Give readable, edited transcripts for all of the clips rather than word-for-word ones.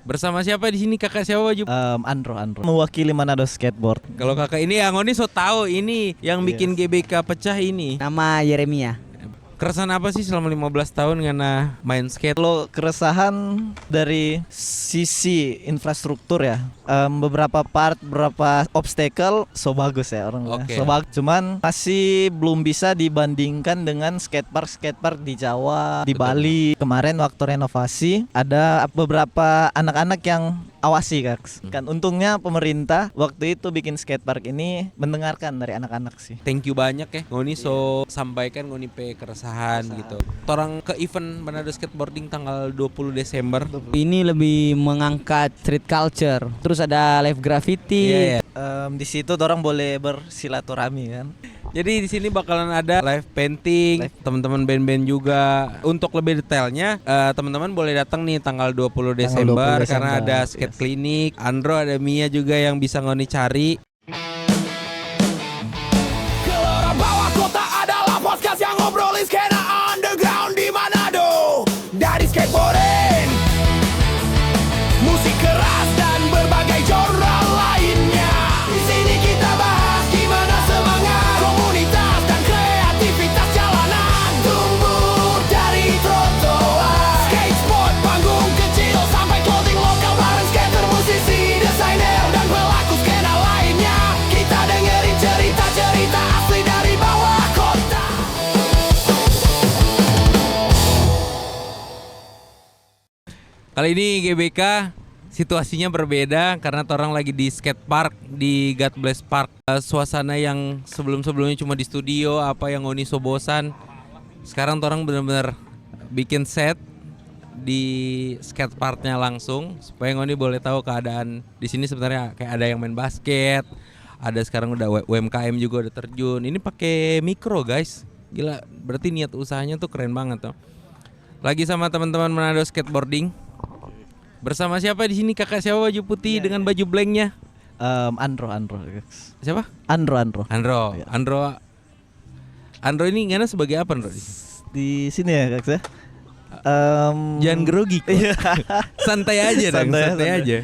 Bersama siapa di sini? Kakak siapa baju? Andro mewakili Manado Skateboard. Kalau kakak ini yang Oni so tahu ini yang bikin GBK pecah ini. Nama Yeremia. Keresahan apa sih selama 15 tahun ngana main skate? Kalau keresahan dari sisi infrastruktur ya, beberapa obstacle so bagus ya orangnya. Oke. So bagus. Cuman masih belum bisa dibandingkan dengan skatepark di Jawa, di Betul. Bali. Kemarin waktu renovasi ada beberapa anak-anak yang awasi kan. Untungnya pemerintah waktu itu bikin skatepark ini mendengarkan dari anak-anak sih. Thank you banyak ya Ngoni so sampaikan Ngoni pe keresahan gitu. Torang ke event Manado Skateboarding tanggal 20 Desember. Ini lebih mengangkat street culture. Terus ada live graffiti. Iya, iya. Di situ orang boleh bersilaturahmi kan. Jadi di sini bakalan ada live painting, teman-teman band-band juga. Untuk lebih detailnya, teman-teman boleh datang nih tanggal 20 Desember, 20 karena Desember, ada skate clinic. Andro, ada Mia juga yang bisa Ngoni cari. Gelora Bawah Kota adalah podcast yang ngobrolin skena underground di Manado. Dari skateboarding, musik keras dan berbagai genre lainnya. Di sini kita bahas gimana semangat komunitas dan kreativitas jalanan tumbuh dari trotoar. Skateboard panggung kecil sampai clothing lokal bareng skater, musisi, desainer dan pelaku skena lainnya. Kita dengerin cerita-cerita asli dari bawah kota. Kali ini GBK situasinya berbeda karena orang lagi di skate park di God Bless Park. Suasana yang sebelum-sebelumnya cuma di studio apa yang Ngoni so bosan. Sekarang orang benar-benar bikin set di skate parknya langsung supaya Ngoni boleh tahu keadaan di sini. Sebenarnya kayak ada yang main basket, ada sekarang udah UMKM juga udah terjun. Ini pakai mikro guys, gila, berarti niat usahanya tuh keren banget tuh. Lagi sama teman-teman Manado Skateboarding. Bersama siapa di sini? Kakak siapa baju putih dengan baju blanknya? Andro. Siapa? Andro. Andro. Ya. Andro ini ngana sebagai apa Andro? Di sini ya Kak ya. Jangan grogi kok. Santai aja dong, santai aja.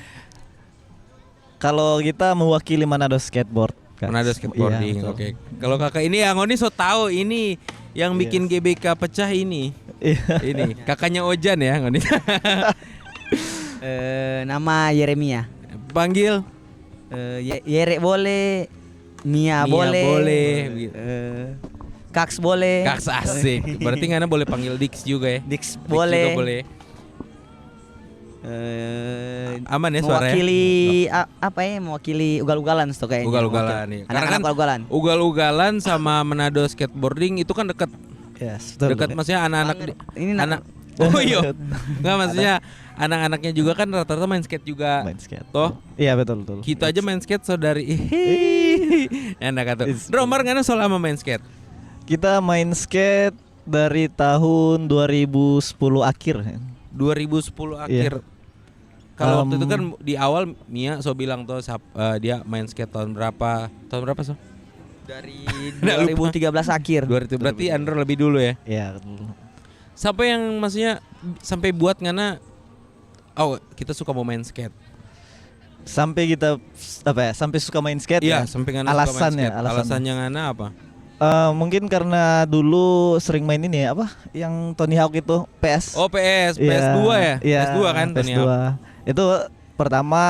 Kalau kita mewakili Manado Skateboard. Kak. Manado Skateboarding. Iya, Oke. Kalau kakak ini yang Ngoni so tahu ini yang bikin GBK pecah ini. Iya. Ini kakaknya Ojan ya Ngoni. Nama Yeremia. Panggil Yere boleh, Mia boleh. Kaks boleh. Kaks asik. Berarti ngana boleh panggil Dix juga ya. Dix Dix boleh. juga boleh. Aman ya suaranya? Mewakili apa ya? Mewakili ugal-ugalan tuh kayaknya. Ugal-ugalan nih. Karena kan ugal-ugalan. ugal-ugalan sama Manado Skateboarding itu kan dekat. Yes, betul. Dekat maksudnya anak-anak Ini anak. Oh iya. Enggak maksudnya anak-anaknya juga kan rata-rata main skate juga. Main skate. Toh Iya betul. kita aja main skate saudari. Enak kata. Drummer ngana soal sama main skate. Kita main skate dari tahun 2010 akhir. 2010 akhir. Kalau waktu itu kan di awal Mia so bilang tuh dia main skate tahun berapa? Tahun berapa so? Dari Nggak lupa. 2013 akhir. 2000 berarti Andro lebih dulu ya. Iya betul. Siapa yang maksudnya sampai buat ngana kita suka mau main skate. Sampai kita sampai suka main skate Iya, ya. sampai ngana Alasannya, suka main skate. Alasannya ngana apa? Mungkin karena dulu sering main ini ya, apa yang Tony Hawk itu PS. Oh PS Iya, PS2 ya? iya, PS2 kan Tony PS2. Hawk. Itu pertama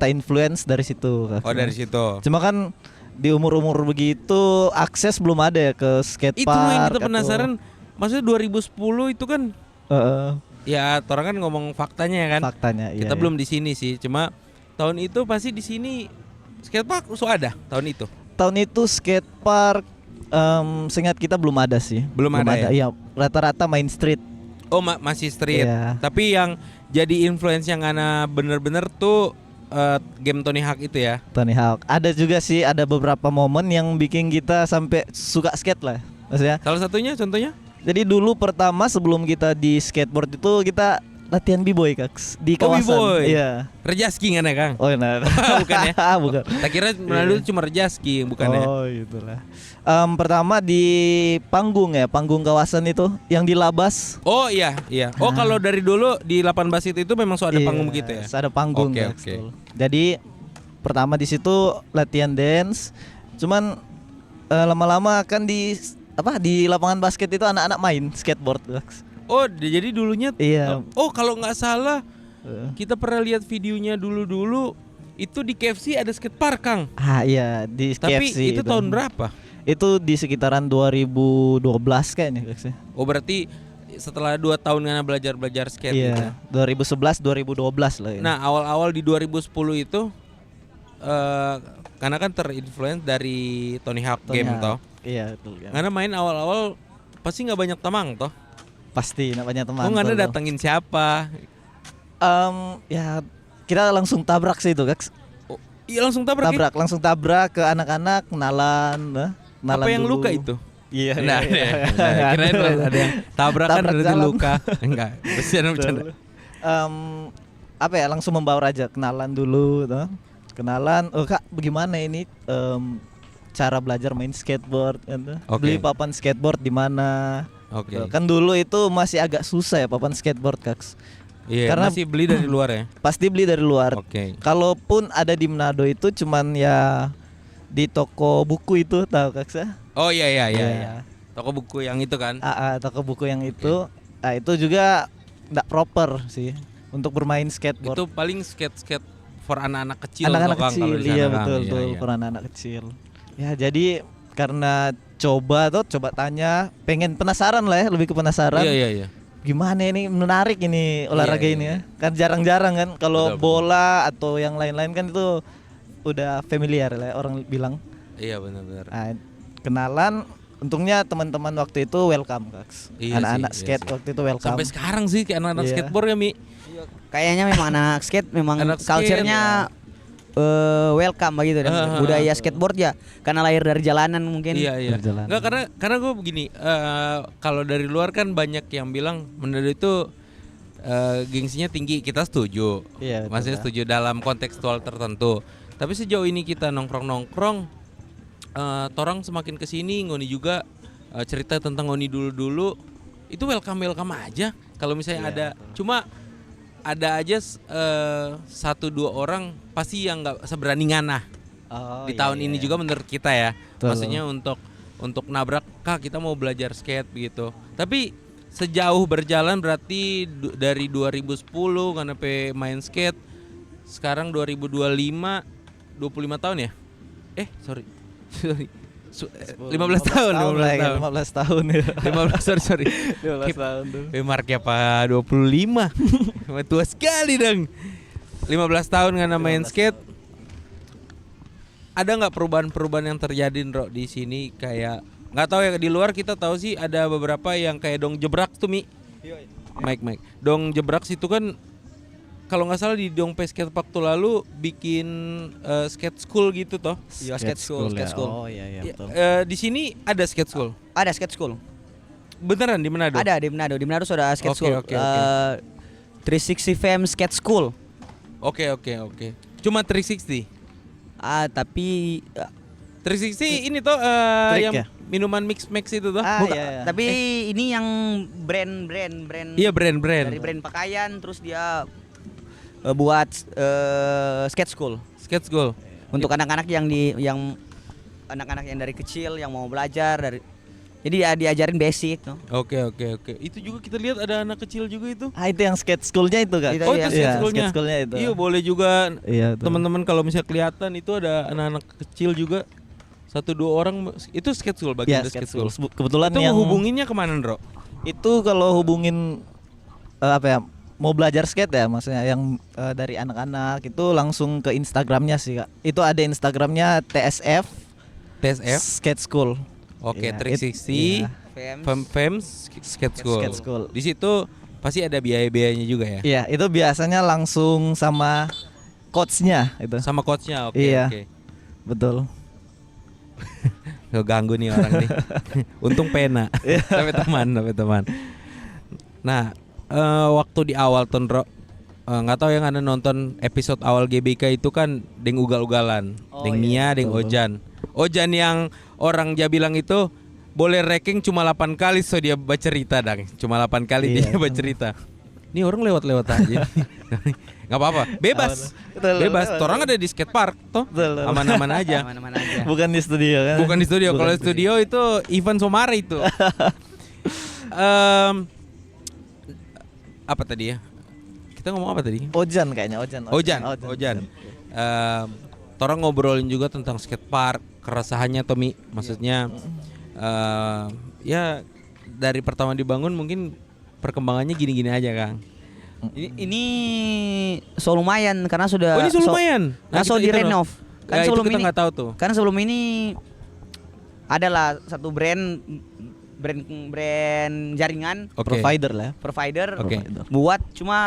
influence dari situ. Kak. Oh dari situ. Cuma kan di umur-umur begitu akses belum ada ya ke skatepark. Itu yang kita atau- penasaran. Maksudnya 2010 itu kan ya orang kan ngomong faktanya ya kan. Faktanya iya. Kita belum di sini sih. Cuma tahun itu pasti di sini skatepark ada tahun itu. Tahun itu skatepark seingat kita belum ada sih. Belum ada ya? Iya, rata-rata main street. Oh masih street. Iya. Tapi yang jadi influence yang ana bener-bener tuh game Tony Hawk itu ya. Tony Hawk. Ada juga sih, ada beberapa momen yang bikin kita sampai suka skate lah. Maksudnya. Salah satunya contohnya? Jadi dulu pertama sebelum kita di skateboard itu kita latihan b-boy Kaks di Oh, kawasan. B-boy. Iya. Rejaski kan ya Kang? Oh nah. Bukan ya? Bukan. Tak kira Manado itu cuma Rejaski, bukan ya? Oh itulah. Pertama di panggung ya, panggung kawasan itu yang di Labas. Oh iya, iya. Oh kalau dari dulu di 18 itu memang so ada Iya, panggung begitu ya? Ada panggung Oke, Kaks, oke. betul. Jadi pertama di situ latihan dance. Cuman lama-lama kan di lapangan basket itu anak-anak main skateboard Kaks. Oh jadi dulunya Iya. Oh kalau nggak salah kita pernah lihat videonya dulu itu di KFC ada skatepark Kang. Iya di Tapi KFC itu tahun berapa? Itu di sekitaran 2012 kayaknya Kaks. Oh berarti setelah 2 tahun karena belajar skate gitu. Iya, 2011 2012 lah ya. Nah awal-awal di 2010 itu karena kan terinfluence dari Tony Hawk Tony game Hawk. toh. Iya betul kan. Karena main awal-awal pasti nggak banyak temang toh. Pasti namanya teman. Oh nggak ada betul. datengin siapa? Ya kita langsung tabrak sih itu Kaks. Oh, iya langsung tabrak. Ya? Langsung tabrak ke anak-anak, kenalan Apa yang dulu. luka itu? Iya. Nah, kirain ada yang tabrakan Tabrak ada jalan. luka. Enggak, bercanda. Apa ya langsung membawa aja kenalan dulu tuh. Kenalan, oh Kak bagaimana ini cara belajar main skateboard kan? Oke. Beli papan skateboard di mana? Oke. Kan dulu itu masih agak susah ya papan skateboard Kaks. Iya, Karena- masih beli dari luar ya. Pasti beli dari luar. Oke. Kalaupun ada di Manado itu cuman ya di toko buku itu tahu Kaks ya? Oh iya iya iya. Iya. iya. Toko buku yang itu kan. Toko buku yang itu. Nah, itu juga enggak proper sih untuk bermain skateboard. Itu paling skate for anak-anak kecil Anak-anak toh, Kang, kecil, kalau di sana, iya Kang. betul Iya, betul iya. for anak-anak kecil. Ya jadi karena coba tanya, pengen penasaran lah ya, lebih ke penasaran. Iya iya iya. Gimana ini menarik ini olahraga Iya, ini iya. ya. Kan jarang-jarang kan kalau Betul, betul. bola atau yang lain-lain kan itu udah familiar lah ya, orang bilang. Iya benar-benar. Nah, kenalan, untungnya teman-teman waktu itu welcome Kaks. Iya Anak-anak sih, iya skate sih. waktu itu welcome. Sampai sekarang sih kayak anak-anak Iya. skateboard ya Mi. Kayaknya memang anak skate memang Anak skate, culture-nya welcome begitu dan budaya skateboard ya karena lahir dari jalanan mungkin. Iya iya. Berjalan. Enggak karena gue begini, kalau dari luar kan banyak yang bilang Manado itu gengsinya tinggi, kita setuju. Iya, betul, Maksudnya ya. setuju dalam kontekstual tertentu. Tapi sejauh ini kita nongkrong, torang semakin kesini ngoni juga cerita tentang ngoni dulu itu welcome aja. Kalau misalnya ada, cuma ada aja 1-2 orang pasti yang nggak seberani nganah. Oh, Di iya, tahun iya, ini iya. juga menurut kita ya. Betul. Maksudnya untuk nabrak, Kak kita mau belajar skate begitu. Tapi sejauh berjalan berarti dari 2010 kan sampai main skate, sekarang 2025 25 tahun ya? Sorry. 15 tahun, 15 tahun ya. 15 sorry. 15 tahun tuh. Mark ya Pak 25. Tua sekali dong. 15 tahun nggak main 15 skate. Ada nggak perubahan-perubahan yang terjadi Bro di sini kayak nggak tahu ya, di luar kita tahu sih ada beberapa yang kayak dong jebrak tuh Mi. Mike. Dong jebrak situ kan kalau nggak salah di Dong Skate Park tuh lalu bikin skate school gitu toh. Iya, skate school. ya. Skate school. Oh iya Ya, betul. di sini ada skate school. Ada skate school. Beneran di Manado? Ada di Manado. Di Manado sudah skate Oke, school. oke. 360 FM Skate School. Oke. Cuma 360. Tapi 360 ini tuh Trik yang ya? minuman mix itu tuh. bukan. iya. Tapi ini yang brand. Iya brand. Dari brand pakaian terus dia buat skate school Skate school. untuk anak-anak yang anak-anak yang dari kecil yang mau belajar jadi ya diajarin basic no? Oke. Itu juga kita lihat ada anak kecil juga itu. Itu yang skate schoolnya itu Kak. Itu Oh iya, itu skate Iya, schoolnya. skate schoolnya itu. Iya boleh juga Iya betul. teman-teman kalau misalnya kelihatan itu ada anak-anak kecil juga 1-2 orang itu skate school bagian Iya, dari skate skate school. school. Kebetulan Itu yang hubunginnya kemana Bro? itu kalau hubungin apa ya, mau belajar skate ya maksudnya yang dari anak-anak itu langsung ke Instagramnya sih Kak. Itu ada Instagramnya TSF TSF. Skate School. Oke, Iya, 360 iya. Fems Skate School. Skate School. Di situ pasti ada biaya-biayanya juga ya. Iya, itu biasanya langsung sama coachnya itu. Sama coachnya. Oke. Iya. Betul. Ganggu nih orang nih. Untung pena. Iya. tapi teman. Nah, waktu di awal Tondro, nggak tahu yang Anda nonton episode awal GBK itu kan deng ugal-ugalan, deng Mia, deng Ojan. Ojan yang orang dia bilang itu boleh ranking cuma 8 kali so dia bercerita dang. Cuma 8 kali dia bercerita. Ini orang lewat-lewat aja. Nggak apa-apa, bebas. Bebas. Orang ada di skatepark toh. Aman-aman aja. Aman-aman aja. Bukan di studio kan? Bukan di studio. Kalau studio itu Ivan Somare itu. Apa tadi ya? Kita ngomong apa tadi? Ojan kayaknya, Ojan. Torang ngobrolin juga tentang skatepark, keresahannya Tommy. Maksudnya ya dari pertama dibangun mungkin perkembangannya gini-gini aja, Kang. Ini so lumayan karena sudah. Oh, ini so lumayan. Nah, so direnov. Kan sebelum kita nggak tahu tuh. Karena sebelum ini adalah satu brand jaringan Provider lah. provider Oke. buat cuma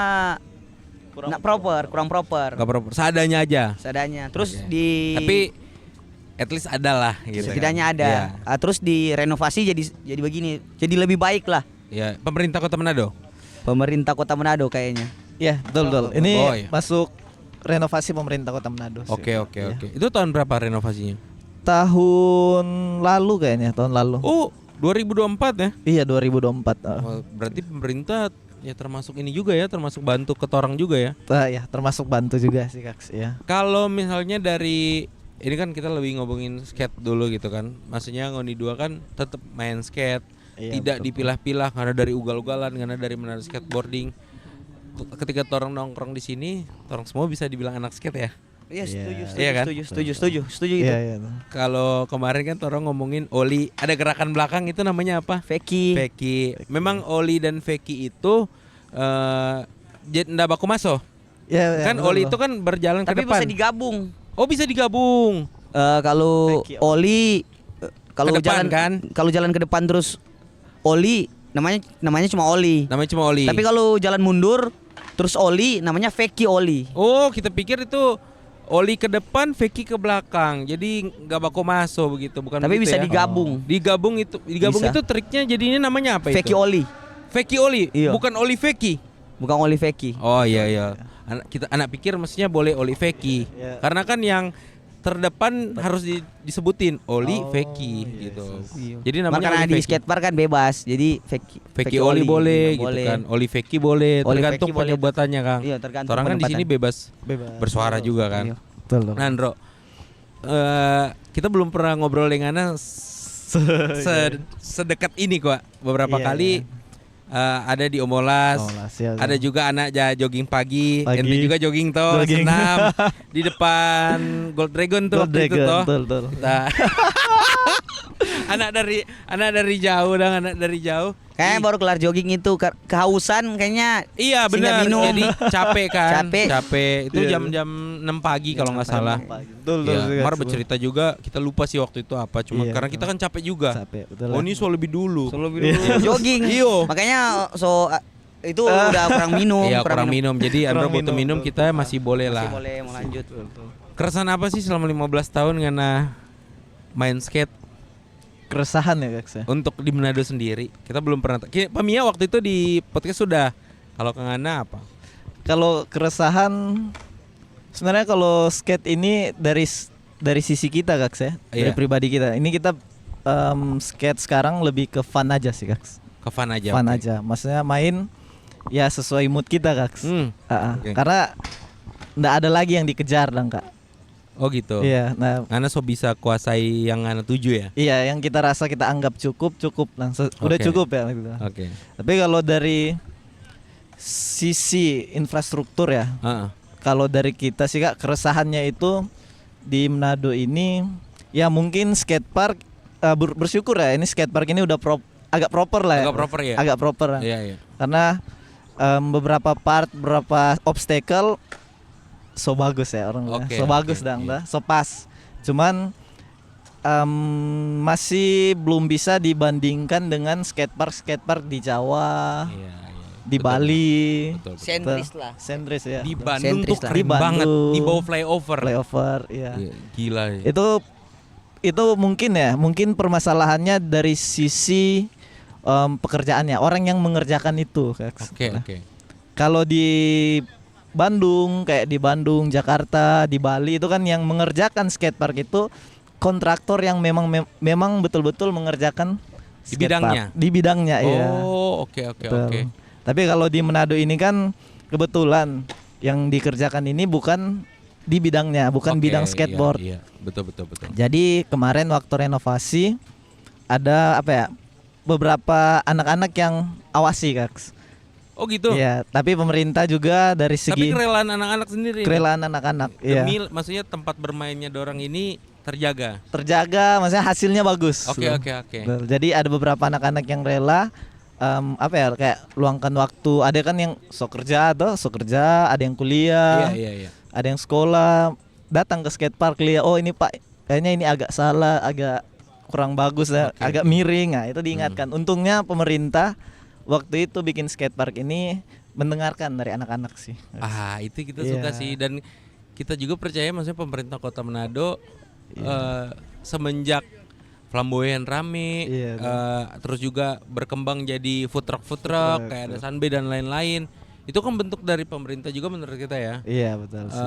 kurang proper. Nggak proper. Seadanya aja. Seadanya. Terus Oke. di Tapi at least ada lah gitu. setidaknya kan. ada. Iya. Terus direnovasi jadi begini. Jadi lebih baik lah. Ya, pemerintah Kota Manado. Pemerintah Kota Manado kayaknya. Iya, betul. Ini Oh, iya. masuk renovasi pemerintah Kota Manado sih. Oke. Iya. Itu tahun berapa renovasinya? Tahun lalu kayaknya, tahun lalu. Oh, 2024 ya? Iya, 2024. Oh, berarti pemerintah ya termasuk ini juga ya, termasuk bantu ketorang juga ya. Ya, termasuk bantu juga sih, Kaks, ya. Kalau misalnya dari ini kan kita lebih ngomongin skate dulu gitu kan. Maksudnya Ngoni 2 kan tetap main skate, Iya, tidak betul. dipilah-pilah karena dari ugal-ugalan, karena dari menara skateboarding. Ketika torang nongkrong di sini, torang semua bisa dibilang anak skate ya. Iya, setuju, Iya kan? setuju itu. Iya, iya. Kalau kemarin kan torang ngomongin oli, ada gerakan belakang itu namanya apa? Feki. Feki. Memang oli dan Feki itu ndak baku maso. Iya, Kan betul, oli betul. itu kan berjalan ke Tapi depan. bisa digabung. Oh, bisa digabung. Kalau Feki oli kalau Ke depan, jalan kan? Kalau jalan ke depan terus oli namanya cuma oli. Namanya cuma oli. Tapi kalau jalan mundur terus oli namanya Feki oli. Oh, kita pikir itu oli ke depan, Feki ke belakang. Jadi nggak baku maso begitu, bukan Tapi begitu bisa ya? digabung. Digabung Bisa. itu triknya jadinya namanya apa Feki itu? oli, Feki oli, Iya. bukan oli Feki. bukan oli Feki. Oh iya. Anak pikir mestinya boleh oli Feki. Iya. Karena kan yang terdepan harus disebutin oli Oh, Feki iya, gitu. Iya. Jadi namanya Makanya oli di Feki. skatepark kan bebas. Jadi Feki oli boleh gitu boleh. kan. Oli Feki boleh, Oli tergantung Feki boleh. penyebutannya, Kang. Iya, tergantung Orang kan di sini penempatan. bebas bersuara juga kan. Iya. Betul. Nah, Andro, kita belum pernah ngobrol dengan Ana sedekat ini kok. Beberapa Iya, kali ada di Omolas, ya, ada juga anak jogging pagi, Pagi. ente juga jogging toh, Jogging. senam di depan Gold Dragon tuh Gold waktu itu Dragon, toh. betul. Nah, anak dari jauh dan anak dari jauh. Kayaknya baru kelar jogging itu kehausan kayaknya. Iya Sehingga benar. minum. Jadi capek kan? Capek. Itu Iya. jam-jam 6 pagi kalau nggak salah. Betul. Iya, Mar bercerita juga, kita lupa sih waktu itu apa. Cuma Iya, karena kita kan capek juga. Capek, betul. Oh, ini so lebih dulu. Jogging. Iyo. Makanya itu udah kurang minum. Iya, kurang minum. Jadi Andro Kurang butuh minum, minum, kita masih boleh Masih lah. boleh mau lanjut. Keresahan apa sih selama 15 tahun karena main skate Keresahan ya, Kaks, ya. untuk di Manado sendiri? Kita belum pernah. Pak Mia waktu itu di podcast sudah. Kalau Kang Ana apa? Kalau keresahan sebenarnya kalau skate ini dari sisi kita, Kaks, ya. Dari Iya. pribadi kita. Ini kita skate sekarang lebih ke fun aja sih, Kaks. Ke fun aja. Fun oke. aja. Maksudnya main ya sesuai mood kita, Kaks. Oke. Karena nggak ada lagi yang dikejar, dong, Kak. Oh gitu. Iya, nah Ana so bisa kuasai yang Ana tuju ya. iya yang kita rasa kita anggap cukup langsung udah Oke. cukup ya gitu. Oke. Tapi kalau dari sisi infrastruktur ya, Heeh. kalau dari kita sih, Kak, keresahannya itu di Manado ini ya mungkin skatepark bersyukur ya ini skatepark ini udah agak proper lah ya. Agak proper ya? Agak proper. Iya. Karena beberapa obstacle so bagus ya orang bilang. Oke, So bagus oke, dang iya. dah, so pas. Cuman masih belum bisa dibandingkan dengan skatepark di Jawa, Iya. di Betul, Bali, Betul. Sentris lah. Sentris ya. Di Bandung tuh Sentris lah. keren Di Bandung. banget. Di bawah flyover. Flyover, iya. Iya, gila ya. Itu mungkin permasalahannya dari sisi pekerjaannya, orang yang mengerjakan itu, Kak. Oke, Nah, oke. kalau di Bandung, kayak di Bandung, Jakarta, di Bali itu kan yang mengerjakan skatepark itu kontraktor yang memang betul-betul mengerjakan Di skatepark. bidangnya? Di bidangnya, iya. Oh, oke, oke, Betul. oke. Tapi kalau di Manado ini kan kebetulan yang dikerjakan ini bukan di bidangnya, bukan Oke, bidang iya, skateboard. Iya, betul, betul, betul. Jadi kemarin waktu renovasi ada apa ya? Beberapa anak-anak yang awasi, Kak. Oh gitu. Iya, tapi pemerintah juga dari Tapi segi kerelaan anak-anak sendiri. kerelaan anak-anak, iya. Demi, maksudnya tempat bermainnya dorang ini terjaga. Terjaga, maksudnya hasilnya bagus. Oke, oke, oke. Betul. Jadi ada beberapa anak-anak yang rela apa ya, kayak luangkan waktu. Ada kan yang sok kerja, ada yang kuliah, Iya, iya, iya. ada yang sekolah, datang ke skatepark lihat, oh ini Pak, kayaknya ini agak salah, agak kurang bagus ya, Oke. agak miring. Nah, itu diingatkan. Untungnya pemerintah waktu itu bikin skatepark ini mendengarkan dari anak-anak sih. Ah, itu kita Iya. suka sih, dan kita juga percaya maksudnya pemerintah Kota Manado semenjak Flamboyan rame, Iya, terus juga berkembang jadi food truck truck, kayak ada Sunbay dan lain-lain. Itu kan bentuk dari pemerintah juga menurut kita ya. Iya, betul sih.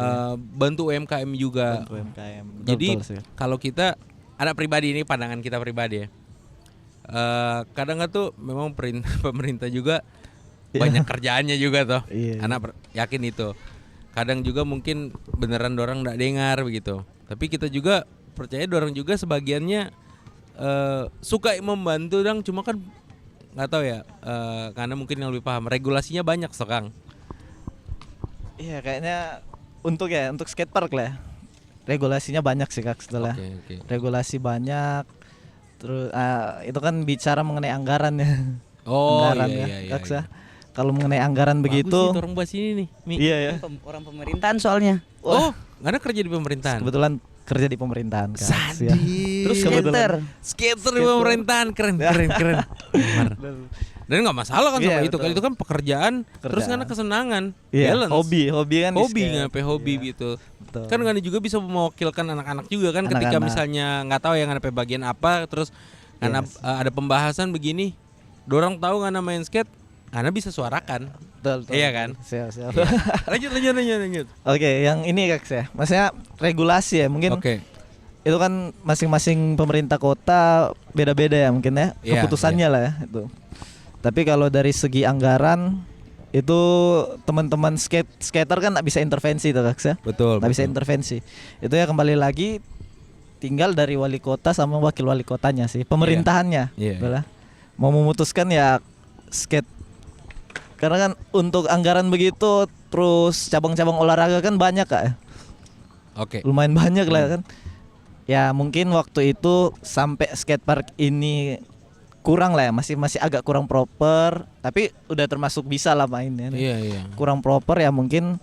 Bantu UMKM juga. Bantu UMKM. Jadi Betul sih. kalau kita anak pribadi, ini pandangan kita pribadi ya. Kadang nggak tuh memang pemerintah juga Iya. banyak kerjaannya juga toh. Iya. Anak yakin itu. Kadang juga mungkin beneran dorang nggak dengar begitu. Tapi kita juga percaya dorang juga sebagiannya suka membantu dong. Cuma kan nggak tahu ya, karena mungkin yang lebih paham. Regulasinya banyak sekarang. Iya, kayaknya untuk skatepark lah ya. Regulasinya banyak sih, Kak, setelah. Oke, oke. Regulasi banyak. Terus itu kan bicara mengenai anggaran ya. Oh Anggaran iya, ya, iya, iya, Kak, iya. Kalau mengenai anggaran Bagus begitu, sih orang bahas ini nih, Mi. iya ya. Orang pemerintahan soalnya. Oh, karena kerja di pemerintahan. Kebetulan kerja di pemerintahan, Kak. Sadis. Ya. Terus kebetulan- Skater di pemerintahan, keren. Benar. Dan nggak masalah kan sama Iya, itu. Kalau betul. itu kan pekerjaan, terus Pekerjaan. karena kesenangan, Iya, balance. hobi kan di Hobi skate. ngapain hobi Iya, gitu. betul. Kan Ngana juga bisa mewakilkan anak-anak juga kan, ketika Anak-anak. misalnya nggak tahu yang ngapain bagian apa, terus karena Yes. ada pembahasan begini, dorang tahu Ngana main skate, Ngana bisa suarakan. Betul. Iya kan? Siap. Lanjut. Oke, yang ini, Kak, ya. Maksudnya regulasi ya, mungkin Oke. itu kan masing-masing pemerintah kota beda-beda ya mungkin ya, Iya, keputusannya lah ya itu. Tapi kalau dari segi anggaran itu teman-teman skater kan nggak bisa intervensi tuh, Kak, ya. Betul. Nggak bisa intervensi. Itu ya kembali lagi tinggal dari wali kota sama wakil wali kotanya sih, pemerintahannya. Iya. Itulah. Mau memutuskan ya skate. Karena kan untuk anggaran begitu, terus cabang-cabang olahraga kan banyak, Kak, ya. Oke. Lumayan banyak lah kan. Ya mungkin waktu itu sampai skatepark ini kurang lah ya, masih agak kurang proper, tapi udah termasuk bisa lah mainnya. Iya. Kurang proper ya, mungkin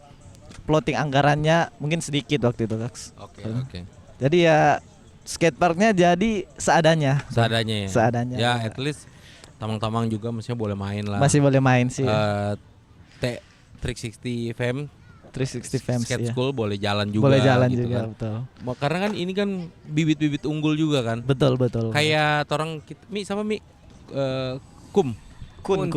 plotting anggarannya mungkin sedikit waktu itu, Kak. Oke. Jadi ya skateparknya jadi seadanya. Seadanya ya. Seadanya. Ya, at least tamang-tamang juga maksudnya boleh main lah. Masih boleh main sih. T360 FM 360 fans Skate ya. School boleh jalan juga. Boleh jalan gitu juga, kan. betul. Karena kan ini kan bibit-bibit unggul juga kan. Betul. Kayak orang Mi sama Mi Kum. Kun.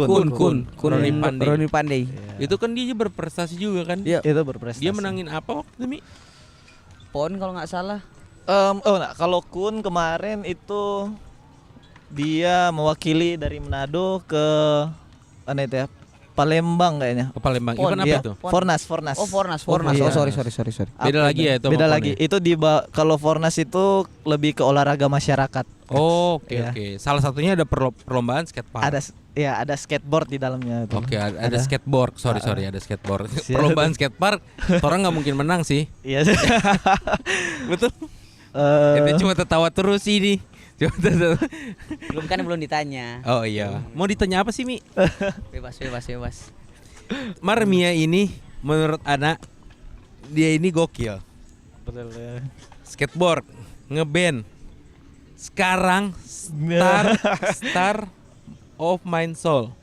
Roni Pandey. Itu kan dia berprestasi juga kan. Iya. Itu berprestasi. Dia menangin apa waktu itu, Mi? PON kalau nggak salah. Kalau Kun kemarin itu dia mewakili dari Manado ke mana itu ya? Palembang kayaknya. Ke Palembang. Pon, Event apa Iya, itu? Fornas. Oh, Fornas. iya. Oh, sorry. Beda lagi ya itu sama Beda Pon lagi. ya? Itu kalau Fornas itu lebih ke olahraga masyarakat. Oh, oke. Iya. Salah satunya ada perlombaan skatepark. Ada skateboard di dalamnya itu. Oke, ada skateboard. Sorry, ada skateboard. Siap. Perlombaan skatepark, orang nggak mungkin menang sih. Iya. Betul. Eh, Itu cuma tertawa terus ini. Belum ditanya. Oh iya. Mau ditanya apa sih, Mi? Bebas. Marmia ini menurut anak dia ini gokil. betul ya. Skateboard, ngeband. Sekarang Star of Mind Soul.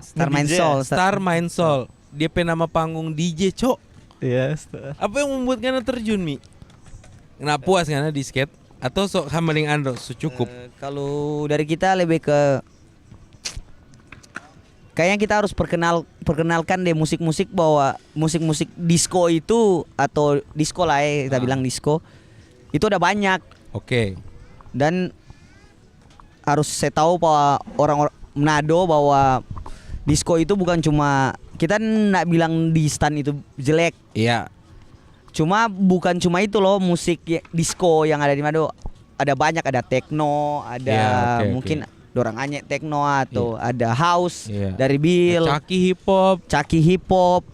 Star Main DJ. Soul. Star Mind Soul. Dia nama panggung DJ, Cok. Iya. Apa yang membuat Ngana terjun, Mi? Nggak puas Ngana di skate atau sok hamaling andro secukup? Kalau dari kita lebih ke kayaknya kita harus perkenalkan deh musik-musik bahwa musik-musik disco itu atau disco lah ya kita bilang disco itu udah banyak Oke. dan harus saya tahu bahwa orang-orang Manado bahwa disco itu bukan cuma kita nggak bilang di stan itu jelek, Iya. cuma bukan cuma itu loh musik disco yang ada di Manado, ada banyak, ada techno, ada Iya, oke, mungkin oke. dorang anyek techno atau ada house Iya. dari Bill. Caki hip hop. Caki hip hop.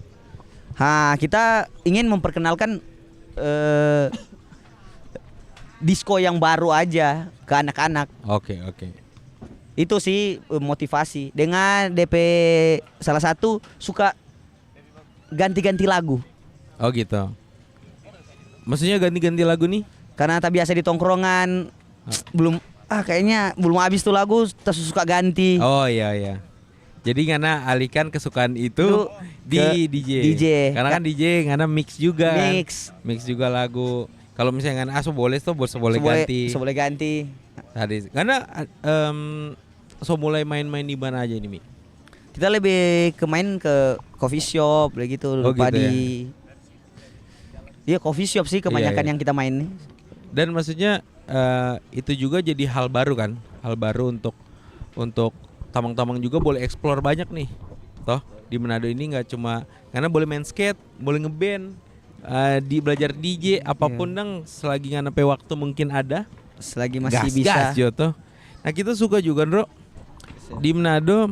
Kita ingin memperkenalkan disco yang baru aja ke anak-anak. Oke, oke. Itu sih motivasi. Dengan DP salah satu suka ganti-ganti lagu. Oh gitu. Maksudnya ganti-ganti lagu nih? Karena tak biasa di tongkrongan belum kayaknya belum habis tuh lagu terus suka ganti. Oh iya iya. Jadi ngana alihkan kesukaan itu Itu di ke DJ. DJ. Karena kan DJ ngana mix juga. Mix. Mix juga lagu. Kalau misalnya ngana boleh tuh boleh ganti. Boleh ganti. Tadi karena so mulai main-main di mana aja ini Mi? Kita lebih main ke coffee shop begitu Oh, lupa gitu di Iya coffee shop sih kebanyakan Iya. yang kita main nih. Dan maksudnya itu juga jadi hal baru kan? Hal baru untuk tamang-tamang juga boleh explore banyak nih. Toh di Manado ini nggak cuma karena boleh main skate, boleh ngeband, di belajar DJ apapun dang selagi ngana pe waktu mungkin ada. Selagi masih Gas, bisa. gas Joto. Nah kita suka juga Bro. Di Manado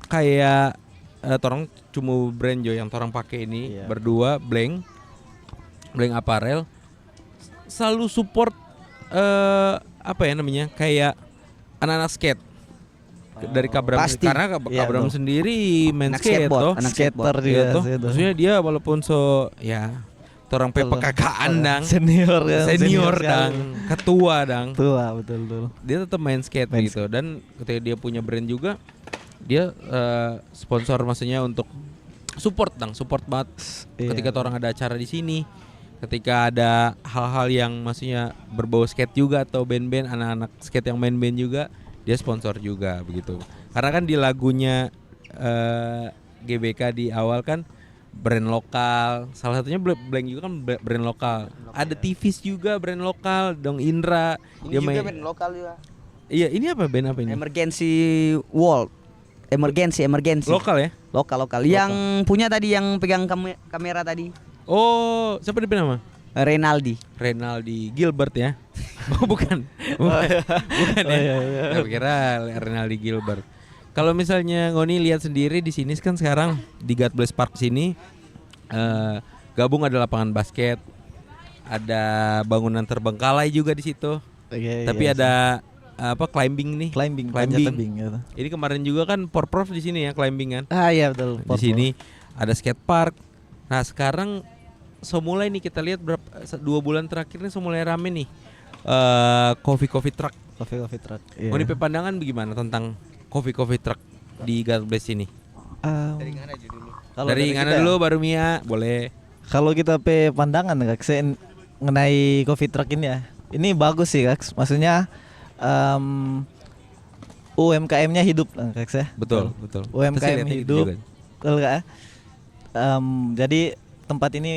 kayak torang cuma brand Jo yang torang pakai ini Iya. berdua Blank Apparel selalu support apa ya namanya kayak anak-anak skate dari Kabram Pasti. karena Iya, Kabram tuh. sendiri main Anak skate skateboard, toh. anak Skater Iya juga toh. sih itu. Maksudnya dia walaupun ya torang pe Betul. pekakaan dang Senior ya. senior sekali. dang ketua dang Tua betul. dia tetap main skate Main gitu dan ketika dia punya brand juga dia sponsor maksudnya untuk support banget Iya. ketika orang ada acara di sini ketika ada hal-hal yang maksudnya berbau skate juga atau band-band anak-anak skate yang main band juga dia sponsor juga begitu karena kan di lagunya GBK di awal kan brand lokal salah satunya Blank juga kan brand lokal ada TVs juga brand lokal Dong Indra Ini juga band lokal juga. iya ini apa band apa ini Emergency World. Emergency. lokal ya Lokal. Yang punya tadi yang pegang kamera tadi. oh siapa dia nama Renaldi. Renaldi Gilbert ya oh bukan bukan ya saya kira Renaldi Gilbert. Kalau misalnya Ngoni lihat sendiri di sini kan sekarang di God Bless Park sini gabung ada lapangan basket, ada bangunan terbengkalai juga di situ. Iya, Tapi iya, ada apa climbing nih. climbing. Gitu. Ini kemarin juga kan Porprov di sini ya climbing kan. Iya betul. Di sini ada skate park. Nah sekarang mulai nih kita lihat 2 bulan terakhir nih mulai rame nih coffee truck. Coffee truck. Iya. Ngoni pe pandangan bagaimana tentang coffee truck di God Bless ini? Dari Dari Ngana dulu baru Mia, boleh. Kalau kita pe pandangan Kak, mengenai coffee truck ini ya. Ini bagus sih Kak. Maksudnya UMKM-nya hidup Kak saya. Betul. UMKM Kita sih lihatnya gitu hidup. juga. Betul Kak? Jadi tempat ini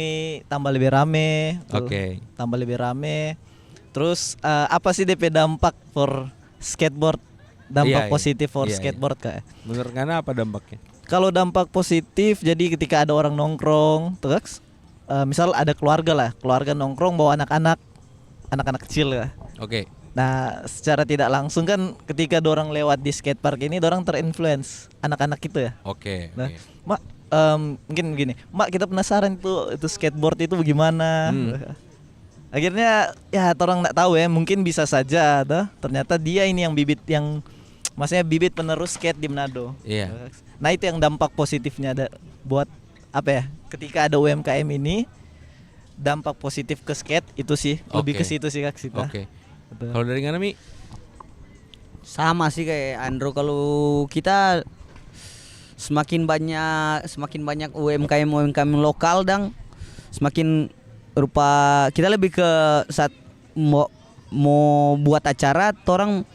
tambah lebih rame. betul. Oke. Tambah lebih rame. Terus apa sih DP dampak for skateboard? Dampak Iya, iya. positif for Iya, iya. skateboard Kak. Menurut Ngana apa dampaknya? Kalau dampak positif jadi ketika ada orang nongkrong terus misal ada keluarga nongkrong bawa anak-anak kecil ya. Oke. Nah secara tidak langsung kan ketika dorang lewat di skatepark ini dorang terinfluence anak-anak itu ya. Oke. Nah, Mak mungkin begini, Mak kita penasaran itu skateboard itu bagaimana. Akhirnya ya orang nggak tahu ya, mungkin bisa saja ternyata dia ini yang maksudnya bibit penerus skate di Manado. Iya. Nah itu yang dampak positifnya ada buat apa ya? Ketika ada UMKM ini dampak positif ke skate itu sih lebih Oke. ke situ sih Kak Sita. Oke. Betul. Kalau dari Ngana Mi? Sama sih kayak Andro, kalau kita semakin banyak UMKM lokal dan semakin rupa kita lebih ke saat mau buat acara orang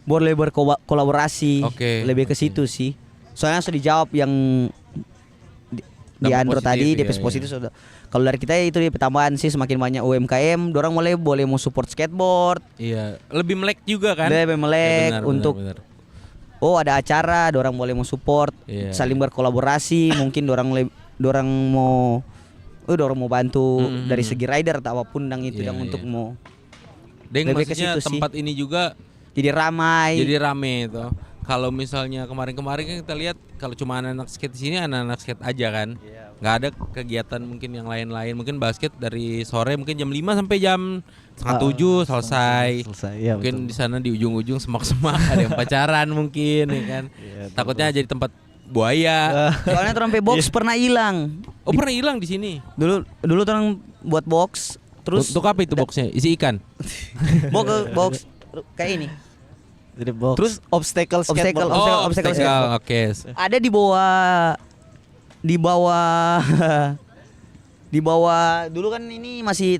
boleh berkolaborasi. Oke, Lebih ke oke. situ sih. Soalnya sudah dijawab yang di Dampak Andro positif, tadi iya, DP iya. positif sudah. Kalau dari kita itu di pertambahan sih semakin banyak UMKM, dorang boleh mau support skateboard, Iya, lebih melek juga kan? lebih melek Ya, benar, untuk benar. oh ada acara, dorang boleh mau support, Iya, saling berkolaborasi, mungkin dorang mau bantu dari segi rider atau apapun dan itu Iya, dan untuk iya. mau Deng, lebih ke maksudnya situ sih. tempat ini juga jadi ramai. jadi rame itu. Kalau misalnya kemarin-kemarin kan kita lihat kalau cuma anak-anak skate di sini anak-anak skate aja kan. Nggak ada kegiatan mungkin yang lain-lain. Mungkin basket dari sore mungkin jam 5 sampai jam setengah 7 selesai. Iya, Mungkin di sana di ujung-ujung semak-semak ada yang pacaran mungkin ya kan. Takutnya jadi tempat buaya. Soalnya trompet box pernah hilang. Oh, pernah hilang di sini. Dulu orang buat box terus Untuk apa itu boxnya? Isi ikan. box kayak ini. Jadi box. Terus obstacle skateboard. obstacle Oke. ada di bawah di bawah dulu kan ini masih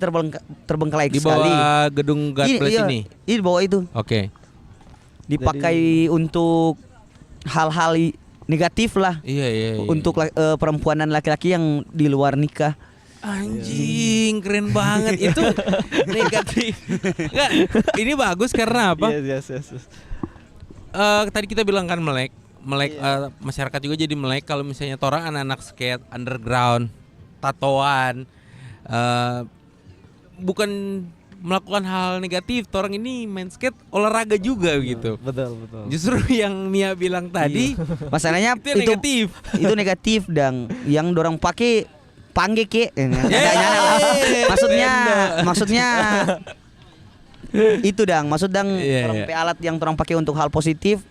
terbengkalai Di sekali. bawah gedung God Bless iya, ini. Di bawah itu Oke. dipakai untuk hal-hal negatif lah Iya, iya, iya. untuk perempuan dan laki-laki yang di luar nikah. Anjing, keren banget itu negatif. Enggak, ini bagus karena apa? Yes. Tadi kita bilang kan melek masyarakat juga jadi melek kalau misalnya orang anak-anak skate underground, tatoan, bukan melakukan hal negatif. Orang ini main skate olahraga juga gitu. Betul. Justru yang Mia bilang tadi, Masalahnya itu yang negatif. itu negatif dan yang dorang pakai pangge ke. Maksudnya itu maksud Iya, orang iya. alat yang orang pakai untuk hal positif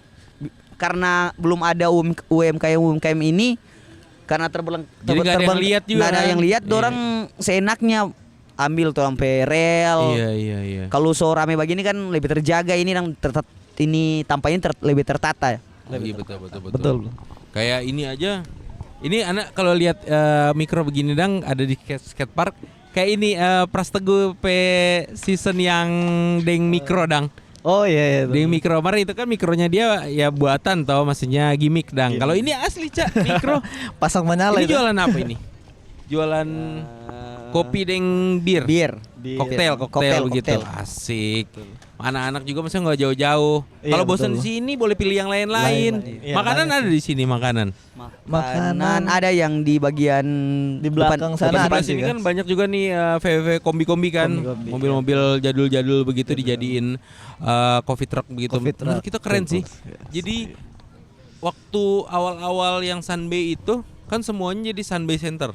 karena belum ada UMKM ini karena Jadi nggak ada yang lihat juga nggak ada kan? yang lihat Iya. dorang seenaknya ambil tuh sampai rel. Iya. Kalau so rame begini kan lebih terjaga ini dan ini tampaknya lebih tertata. Iya betul. Kayak ini aja. Ini anak kalau lihat mikro begini ada di skate park. Kayak ini Prasteguh season yang deng mikro Oh iya. Deng mikro kemarin itu kan mikronya dia ya buatan toh, maksudnya gimmick Kalau ini asli Cak mikro. Pasang menyala Ini itu. jualan apa ini? Jualan kopi deng bir. Koktail begitu. Asik. Anak-anak juga masa nggak jauh-jauh. Iya, Kalau bosan betul. di sini boleh pilih yang lain-lain. Iya, Makanan banyak ada di sini makanan. Makanan ada yang di bagian di belakang Di sana sebelah ada sini sih kan banyak juga nih VW kombi-kombi kan, Kombi-kombi, mobil-mobil jadul-jadul begitu dijadiin coffee truck begitu. Coffee truck, Menurut kita keren sih. yes. Jadi waktu awal-awal yang Sunbay itu kan semuanya jadi Sunbay Center.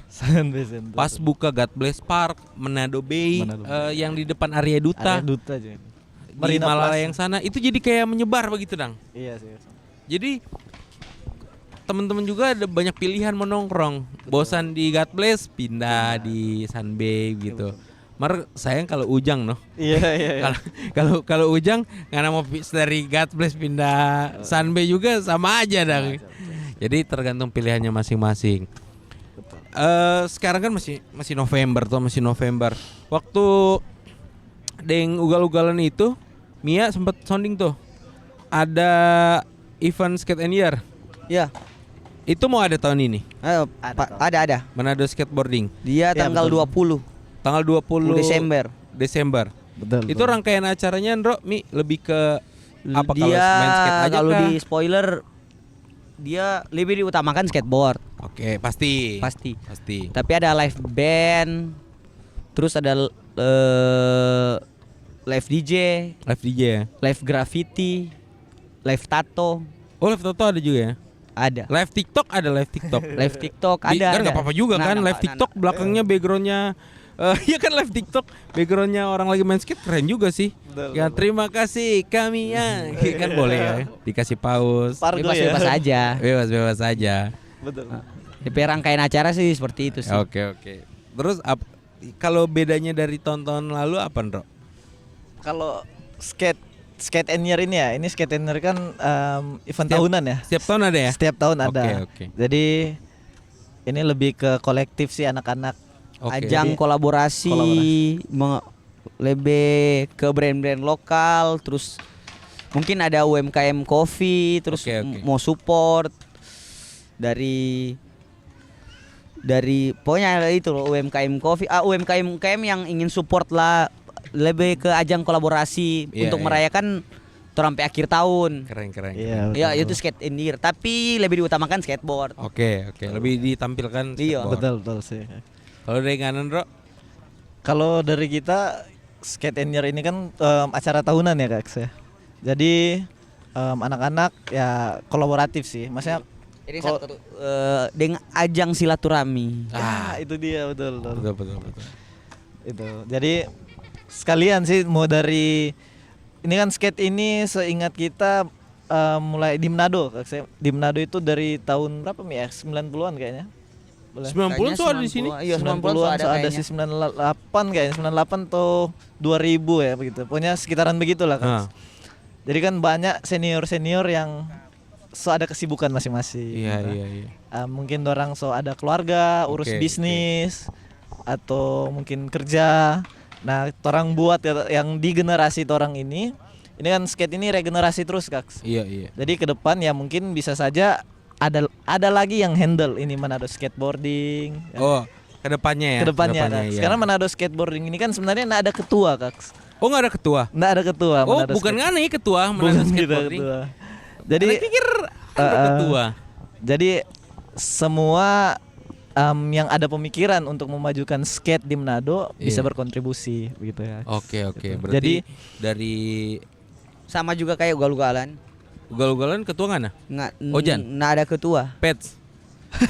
Pas buka God Bless Park, Manado Bay, Manado Bay. yang di depan Area Duta, Ada duta aja. di Marina Malaya Plaza. yang sana itu jadi kayak menyebar begitu Iya sih. Jadi teman-teman juga ada banyak pilihan menongkrong. Bosan di God Bless pindah di Sunbay gitu. Mar sayang kalau Ujang noh. Iya. Kalau Ujang karena mau dari God Bless pindah Sunbay juga sama aja Jadi tergantung pilihannya masing-masing. Sekarang kan masih November. Waktu deng ugal-ugalan itu Mia sempat sounding tuh. Ada event Skate and Year. Ya, Itu mau ada tahun ini. ada. Manado Skateboarding. Dia Ya, tanggal betul. 20 Tanggal 20 Desember. Betul. Itu rangkaian acaranya Ndro, Mi, lebih ke apa kalau Dia main skate aja kalau kah? di spoiler dia lebih diutamakan skateboard Oke, pasti. pasti. Tapi Tapi ada live band, terus ada live DJ, live DJ ya. live graffiti, live tato, Oh, live Toto ada juga ya. ada. Live TikTok ada live TikTok. Live TikTok Kan ada. nggak apa-apa juga kan live TikTok belakangnya backgroundnya iya kan live TikTok backgroundnya orang lagi main skate keren juga sih. Ya terima kasih kami ya kan boleh ya dikasih paus. Bebas-bebas aja. Bebas aja. Betul. DP rangkaian acara sih seperti itu sih. Oke. Terus kalau bedanya dari tahun-tahun lalu apa, Ndro? Kalau skate and year ini ya, ini skate and year kan event tahunan ya. Setiap tahun ada ya? Setiap tahun ada. Oke. Jadi ini lebih ke kolektif sih anak-anak. Oke. Ajang kolaborasi. Lebih ke brand-brand lokal, terus mungkin ada UMKM Coffee, terus Oke. mau support. dari pokoknya itu loh UMKM Coffee, UMKM yang ingin support lah, lebih ke ajang kolaborasi Iya, untuk iya. merayakan sampai akhir tahun. Keren. Iya. Ya betul. itu skate in the year, tapi lebih diutamakan skateboard. Oke, lebih ditampilkan Iya. skateboard. Betul sih. Kalau dari kanan, Bro? Kalau dari kita Skate and Year ini kan acara tahunan ya Kak ya. Jadi anak-anak ya kolaboratif sih. Maksudnya Jadi Kalau- satu dengan ajang silaturahmi. itu dia betul. Betul. Itu. Jadi sekalian sih mau dari ini kan skate ini seingat kita mulai di Manado Kak. Di Manado itu dari tahun berapa Mi ya? 90-an kayaknya. Boleh. 90 tuh ada di sini. Iya, 90-an so ada sih 98 kayaknya, 98 atau 2000 ya begitu. Pokoknya sekitaran begitulah Kak. Ah. Jadi kan banyak senior-senior yang so ada kesibukan masing-masing. Iya. Mungkin orang so ada keluarga, urus Oke, bisnis atau mungkin kerja. Nah, orang buat yang di generasi orang ini kan skate ini regenerasi terus, Kak. Iya. Jadi ke depan ya mungkin bisa saja ada lagi yang handle ini Manado skateboarding. Oh, kedepannya ya. Kedepannya, Kak. iya. Karena Manado skateboarding ini kan sebenarnya nggak ada ketua, Kak. Oh, nggak ada ketua. Nggak ada ketua. Oh, Manado bukan Skate- aneh ketua Bukan Manado gitu, skateboarding. ketua. Jadi Ana pikir ada ketua. Jadi semua yang ada pemikiran untuk memajukan skate di Manado bisa Iya. berkontribusi begitu ya. Oke. Gitu. Berarti Jadi dari Sama juga kayak ugal-ugalan. ugal-ugalan ketua nggak nah? Ojan? Nggak ada ketua. Pets.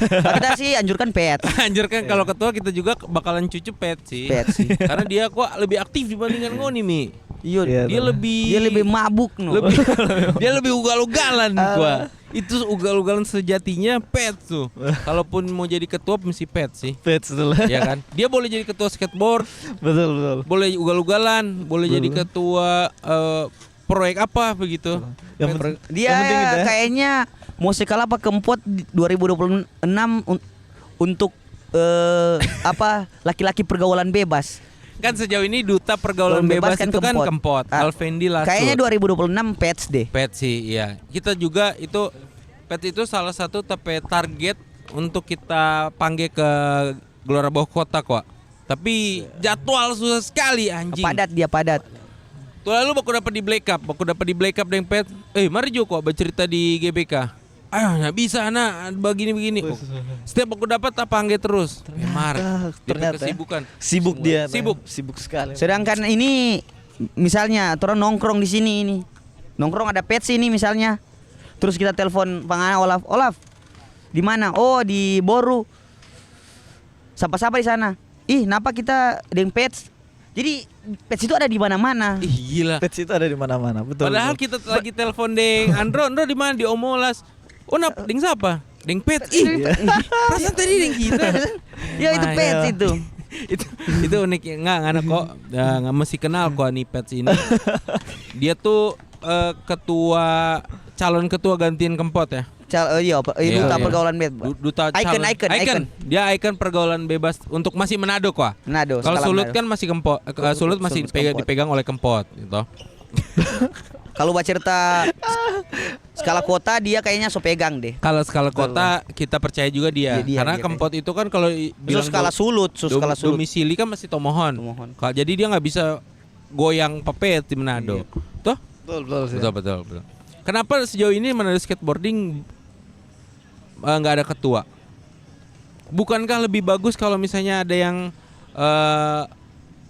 Kita sih anjurkan pet. Anjir kan kalau ketua kita juga bakalan cucu pet sih. Pet sih. Karena dia kok lebih aktif dibandingkan Ngoni Mi. Iya, Dia lebih dia lebih mabuk no. dia lebih ugal-ugalan gua. Itu ugal-ugalan sejatinya pet tuh. Kalaupun mau jadi ketua mesti pet sih. Pets dulu. Ya kan? Dia boleh jadi ketua skateboard, betul. boleh ugal-ugalan, boleh jadi ketua proyek apa begitu. Yang Dia yang penting gitu ya. kayaknya mau sekala apa Kempot di 2026 untuk apa laki-laki pergaulan bebas. Kan sejauh ini duta pergaulan Bebas bebas kan itu kan Kempot. Kempot, Ah, Alvendi Lasut. Kayaknya 2026 pets deh. Pet sih, iya. Kita juga itu Pet itu salah satu target untuk kita panggil ke Gelora Bawah Kota kok. Tapi jadwal susah sekali anjing. Padat dia padat. Tuh lalu baku dapat di Black Up dengan Pet. Mari Jo kok bercerita di GBK. Ayo nggak bisa nak begini. Oh, setiap aku dapat panggil terus. ternyata kesibukan. Sibuk dia. Sibuk sekali. Sedangkan ini misalnya orang nongkrong di sini ini. Nongkrong ada pets ini misalnya. Terus kita telepon Pangana Olaf, di mana? Oh, di Boru. Siapa-siapa di sana? Napa kita dengan pets? Jadi pets itu ada di mana-mana. Ih gila. Pets itu ada di mana-mana, betul. Padahal betul. kita lagi telepon deng Andro di mana di Omolas. Oh, deng siapa? Deng Pet. Perasaan tadi deng kita. Ya itu Nah, pets iya. itu. itu unik ya. Nggak kok nggak mesti kenal kok nih Pets ini. Dia tuh calon ketua gantian Kempot ya. Duta iya. pergaulan bebas. Duta Icon. Dia ikon pergaulan bebas untuk masih Manado kok. Manado. Kalau skala Sulut Manado. kan masih Kempot. Sulut masih Kempot. dipegang oleh Kempot gitu. Kalau baca cerita skala kota dia kayaknya so pegang deh. Kalau skala kota kita percaya juga dia. Dia Karena Kempot itu kan kalau bilang Skala sulut, skala sulut. domisili kan masih Tomohon. Tomohon. Jadi dia nggak bisa goyang pepet di Manado. Tuh? Betul. Betul. Kenapa sejauh ini Manado skateboarding nggak ada ketua? Bukankah lebih bagus kalau misalnya ada yang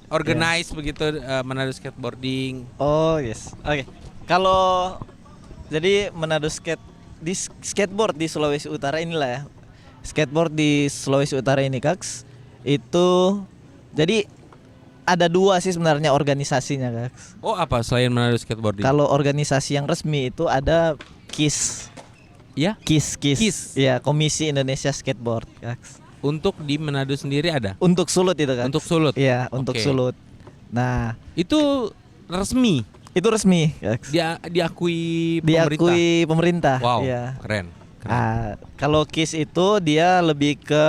organize begitu Manado skateboarding? Oh, yes. Oke. Kalau jadi Manado skateboard di Sulawesi Utara inilah ya. Skateboard di Sulawesi Utara ini, Kaks. Itu jadi ada dua sih sebenarnya organisasinya, Kaks. Oh apa selain Manado skateboarding? Kalau organisasi yang resmi itu ada KIS. Ya, KIS. KIS. Ya, Komisi Indonesia Skateboard, Kaks. untuk di Manado sendiri ada. Untuk Sulut itu, Kaks. Untuk Sulut. Iya, untuk Oke. Sulut. Nah, Itu resmi. itu resmi, Kaks. Diakui pemerintah. Diakui pemerintah. Wow, Iya. keren. Kalau KIS itu dia lebih ke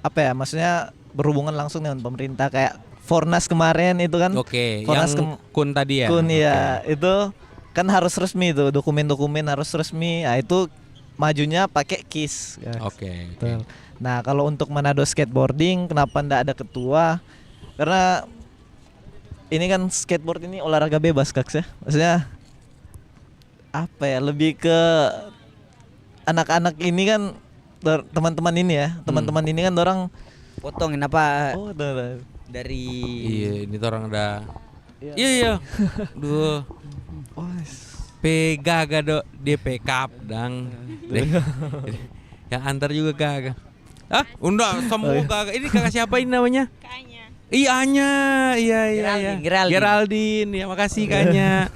apa ya? Maksudnya berhubungan langsung dengan pemerintah kayak Fornas kemarin itu kan. Oke, Fornas yang Kun tadi ya. Kun Oke. ya, itu kan harus resmi tuh, dokumen-dokumen harus resmi. Nah, itu majunya pakai KIS. Oke. Betul. Nah, kalau untuk Manado skateboarding kenapa ndak ada ketua? Karena ini kan skateboard ini olahraga bebas, Kaks ya. Maksudnya apa ya? Lebih ke anak-anak ini kan teman-teman ini ya. Teman-teman ini kan orang Potongin apa dari Iya, ini tuh orang ada. Iya. Duh. Gaga do dia pekap dang. Yang antar juga kagak. Ah, enggak semua kagak. Ini kakak siapa ini namanya? Kayaknya. Iya Anya. Iya. Geraldine. Ya makasih Kanya.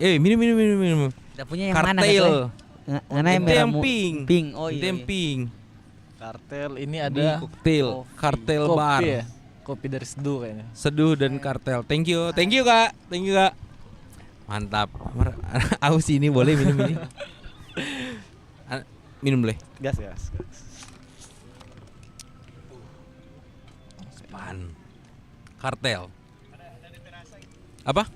Minum. kita punya yang mana? Kartel. Mana yang Itu merah yang pink. Pink. Oh Itu iya. yang pink. kartel ini Ini ada koktail, kartel kopi bar. ya? Kopi dari Seduh kayaknya. Seduh dan kartel. Thank you Kak. Mantap. Aus ini boleh minum ini. Minum boleh. Gas. Pan. Kartel. Apa?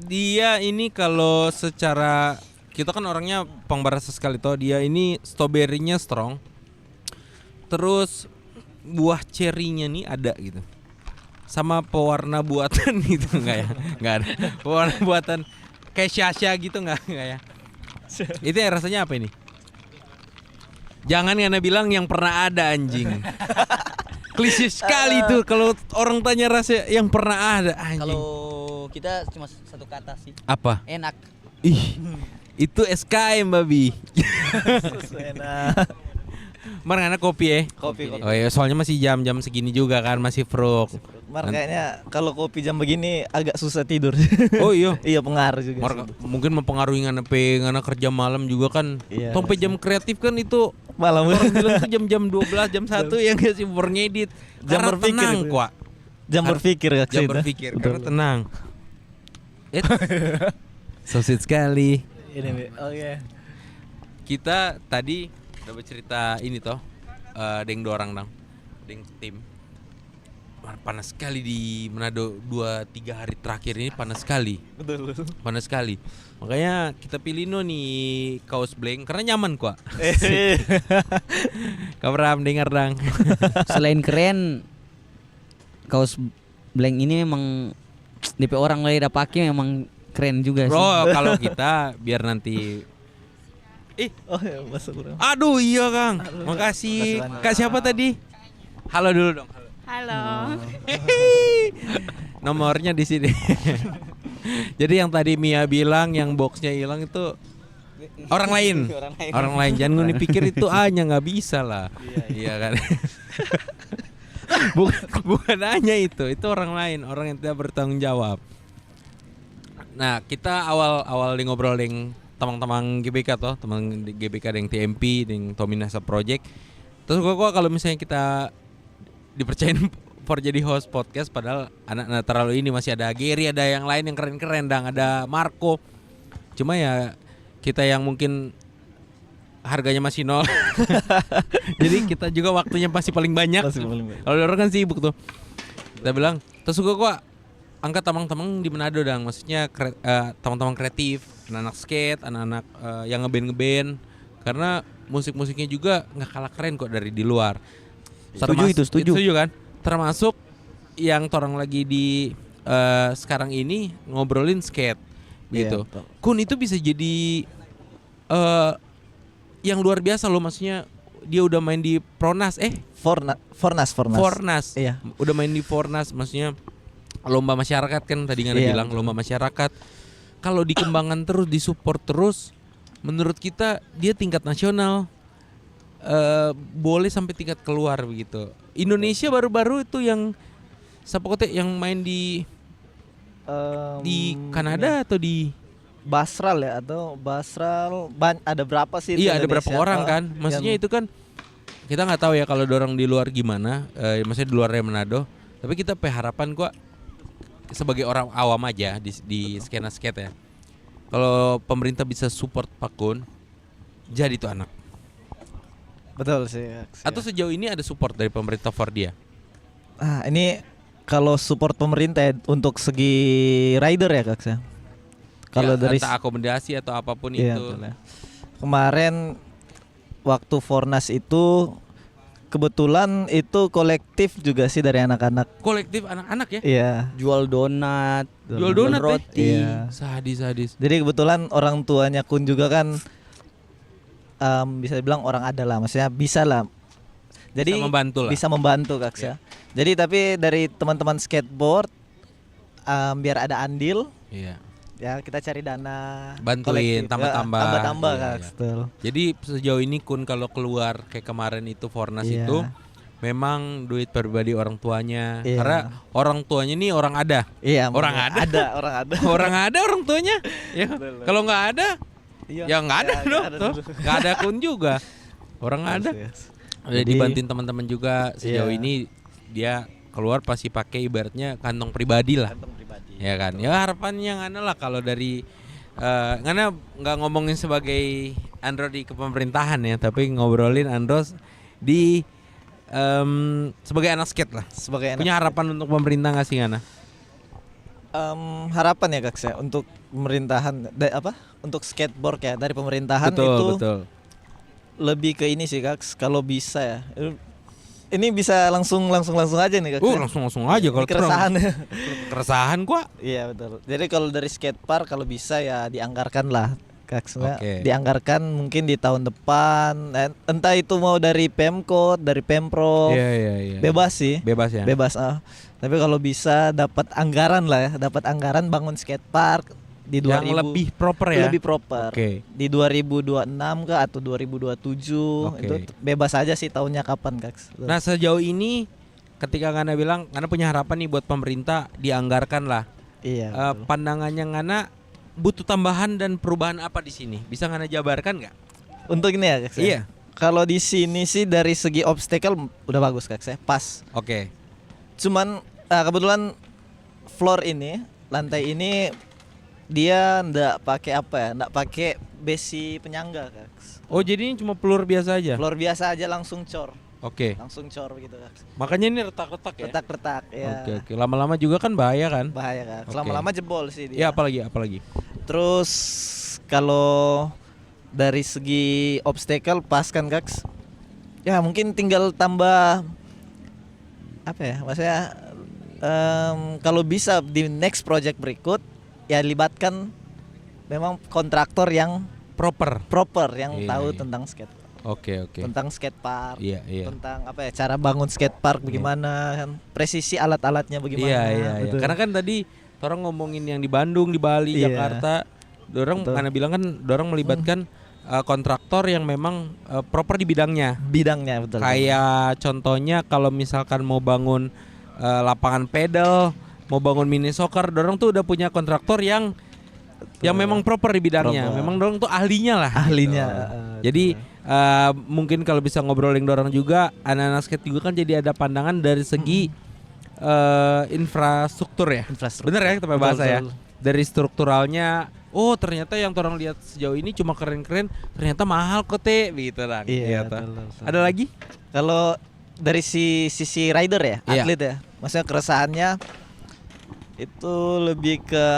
Dia ini kalau secara kita kan orangnya pangbarasa sekali toh. Dia ini strawberry-nya strong. Terus buah cherry-nya nih ada gitu. Sama pewarna buatan gitu enggak ya? Enggak ada. Pewarna buatan kayak Syasha gitu enggak ya? Itu yang rasanya apa ini? Jangan karena bilang yang pernah ada anjing. Klise sekali tuh kalau orang tanya rasa yang pernah ada anjing. Kalau kita cuma satu kata sih. Apa? Enak. Ih, itu SKM babi. Enak. Mana kopi ya? Kopi. Oh ya, soalnya masih jam-jam segini juga kan, masih fruk. Mar kayaknya kalau kopi jam begini agak susah tidur. Oh iya. Iya pengaruh juga. Mungkin mempengaruhi ngana kerja malam juga kan. Iya. Sampai jam kreatif kan itu Malam orang bilang tuh jam-jam 12, jam 1 yang nggak sih ngedit. Jam Karena berpikir tenang, itu. Kak. Jam berpikir Kak. Jam berpikir karena tenang. So sweet sekali. Ini oke. Kita tadi udah bercerita ini toh, deng dua orang dong, deng tim. Panas sekali di Manado 2-3 hari terakhir ini panas sekali. Betul. Panas sekali. Makanya kita pilih nih kaos blank karena nyaman kok. Kabram dengar dang. Selain keren, kaos blank ini memang DP orang lain udah pakai memang keren juga sih. Bro, kalau kita biar nanti Oh ya, masuk kurang. aduh iya Kang. Makasih. Kak siapa tadi? Halo dulu dong. Halo. Nomornya di sini. Jadi yang tadi Mia bilang yang boxnya hilang itu orang lain. Orang lain. Jangan dipikir itu hanya nggak bisa lah. Iya kan. bukan hanya itu orang lain, orang yang tidak bertanggung jawab. Nah, kita awal ngobrol dengan teman-teman GBK toh, teman GBK dengan TMP, dengan Tominasa Project. Terus gua kalau misalnya kita dipercayain for jadi host podcast, padahal anak-anak terlalu ini masih ada Gary, ada yang lain yang keren-keren, dan ada Marco. Cuma ya kita yang mungkin harganya masih nol. Jadi kita juga waktunya pasti paling banyak. Kalau orang kan sibuk tuh. Kita bilang, terus gua angkat teman-teman di Manado dang, maksudnya teman-teman kreatif, anak-anak skate, anak-anak yang ngeband, karena musik-musiknya juga nggak kalah keren kok dari di luar. Setuju kan? Termasuk yang orang lagi di sekarang ini ngobrolin skate gitu. Betul. Kun itu bisa jadi yang luar biasa loh, maksudnya dia udah main di Pronas Fornas. Iya. Udah main di Fornas, maksudnya lomba masyarakat kan tadi Ngana bilang lomba masyarakat. Kalau dikembangkan terus, disupport terus, menurut kita dia tingkat nasional. Boleh sampai tingkat keluar begitu. Indonesia baru-baru itu yang Sapokote yang main di Kanada atau di Basral ya, atau Basral ada berapa sih? Iya, ada Indonesia? berapa orang kan? Maksudnya itu kan kita nggak tahu ya kalau dorong di luar gimana, maksudnya di luar Manado. Tapi kita harapan kok sebagai orang awam aja di skena skate ya. Kalau pemerintah bisa support Pakun, jadi tuh anak. Betul sih. Atau sejauh ini ada support dari pemerintah for dia? Ini kalau support pemerintah ya, untuk segi rider ya Kak ya. Kalau Ya, dari entah akomodasi atau apapun iya, itu. betul ya. Kemarin waktu Fornas itu kebetulan itu kolektif juga sih dari anak-anak. Kolektif anak-anak ya. Iya. Jual donat, Jual donat teh? roti. Iya. Sadis. Jadi kebetulan orang tuanya Kun juga kan bisa dibilang orang ada lah, maksudnya bisa lah. Jadi Bisa membantu lah. Bisa membantu Kak ya. Jadi tapi dari teman-teman skateboard biar ada andil, Iya. ya kita cari dana Bantuin, kolektif. tambah-tambah. Tambah-tambah Iya, Kak. iya. Betul. Jadi sejauh ini Kun kalau keluar kayak kemarin itu Fornas Iya. itu memang duit pribadi orang tuanya. Iya. Karena orang tuanya nih orang ada. Iya, Orang makanya ada. orang ada. Orang ada orang tuanya. Ya. Kalau nggak ada, Iya. ya nggak ada Ya, dong. nggak ada Tuh. dulu. Nggak ada Kun juga. Orang ada. Yes. Udah Jadi- dibantuin teman-teman juga sejauh Iya. ini dia keluar pasti pakai ibaratnya kantong pribadi lah. Kantong pribadi. Ya kan. Ya harapannya ngana lah kalau dari ngana nggak ngomongin sebagai Andro di kepemerintahan ya, tapi ngobrolin Andro di sebagai anak skate lah. Sebagai anak Punya harapan untuk pemerintah nggak sih ngana? harapan ya Kak saya untuk pemerintahan untuk skateboard ya dari pemerintahan itu Betul. lebih ke ini sih Kak, kalau bisa ya. Ini bisa langsung aja nih Kak. Saya. Langsung aja Ini kalau keresahan. keresahan gua. Iya betul. Jadi kalau dari skatepark kalau bisa ya dianggarkan lah Kak. Oke. Dianggarkan mungkin di tahun depan. Entah itu mau dari Pemkot, dari Pemprov. Iya. Bebas sih. Bebas ya. Bebas. Tapi kalau bisa dapat anggaran lah ya, dapat anggaran bangun skatepark di 2000 Yang lebih proper ya. lebih proper. Oke. Di 2026 kah atau 2027 Oke. itu bebas aja sih tahunnya kapan Kak. Nah sejauh ini ketika Ngana bilang Ngana punya harapan nih buat pemerintah dianggarkan lah. Iya. betul. Pandangannya Ngana butuh tambahan dan perubahan apa di sini? Bisa Ngana jabarkan nggak? Untuk ini ya Kak. Iya. Kalau di sini sih dari segi obstacle udah bagus Kak. Pas. Oke. Cuman kebetulan floor ini, lantai ini dia ndak pakai apa ya? Ndak pakai besi penyangga Kak. Oh jadi ini cuma pelur biasa aja? Floor biasa aja langsung cor. Oke. Langsung cor gitu Kak. Makanya ini retak-retak ya? Retak-retak ya. Oke. Lama-lama juga kan bahaya kan? Bahaya Kak. Oke. Lama-lama jebol sih Ya dia. apalagi? Terus kalau dari segi obstacle pas kan Kak. Ya mungkin tinggal tambah apa ya? Maksudnya kalau bisa di next project berikut ya libatkan memang kontraktor yang Proper. yang Iya, tahu iya. tentang skate. Oke. Tentang skatepark. Iya. Tentang apa ya? Cara bangun skatepark bagaimana kan? Presisi alat-alatnya bagaimana? Iya. betul. Karena kan tadi orang ngomongin yang di Bandung, di Bali, Iya. Jakarta, dorang Betul. karena bilang kan dorang melibatkan kontraktor yang memang proper di bidangnya. Bidangnya betul. Kayak contohnya kalau misalkan mau bangun lapangan pedal, mau bangun mini soccer, dorang tuh udah punya kontraktor yang memang proper di bidangnya. Proper. Memang dorang tuh ahlinya lah. Ahlinya, gitu. Jadi mungkin kalau bisa ngobrolin dorang juga, anak-anak skate juga kan jadi ada pandangan dari segi infrastruktur ya. Infrastruktur. Bener ya kita Betul, bahasa ya. betul. Dari strukturalnya, oh ternyata yang orang lihat sejauh ini cuma keren-keren, ternyata mahal kok teh, gitu lah. Iya, Gitu. betul. Ada lagi? Kalau dari sisi rider ya, Iya. atlet ya. Maksudnya keresahannya itu lebih ke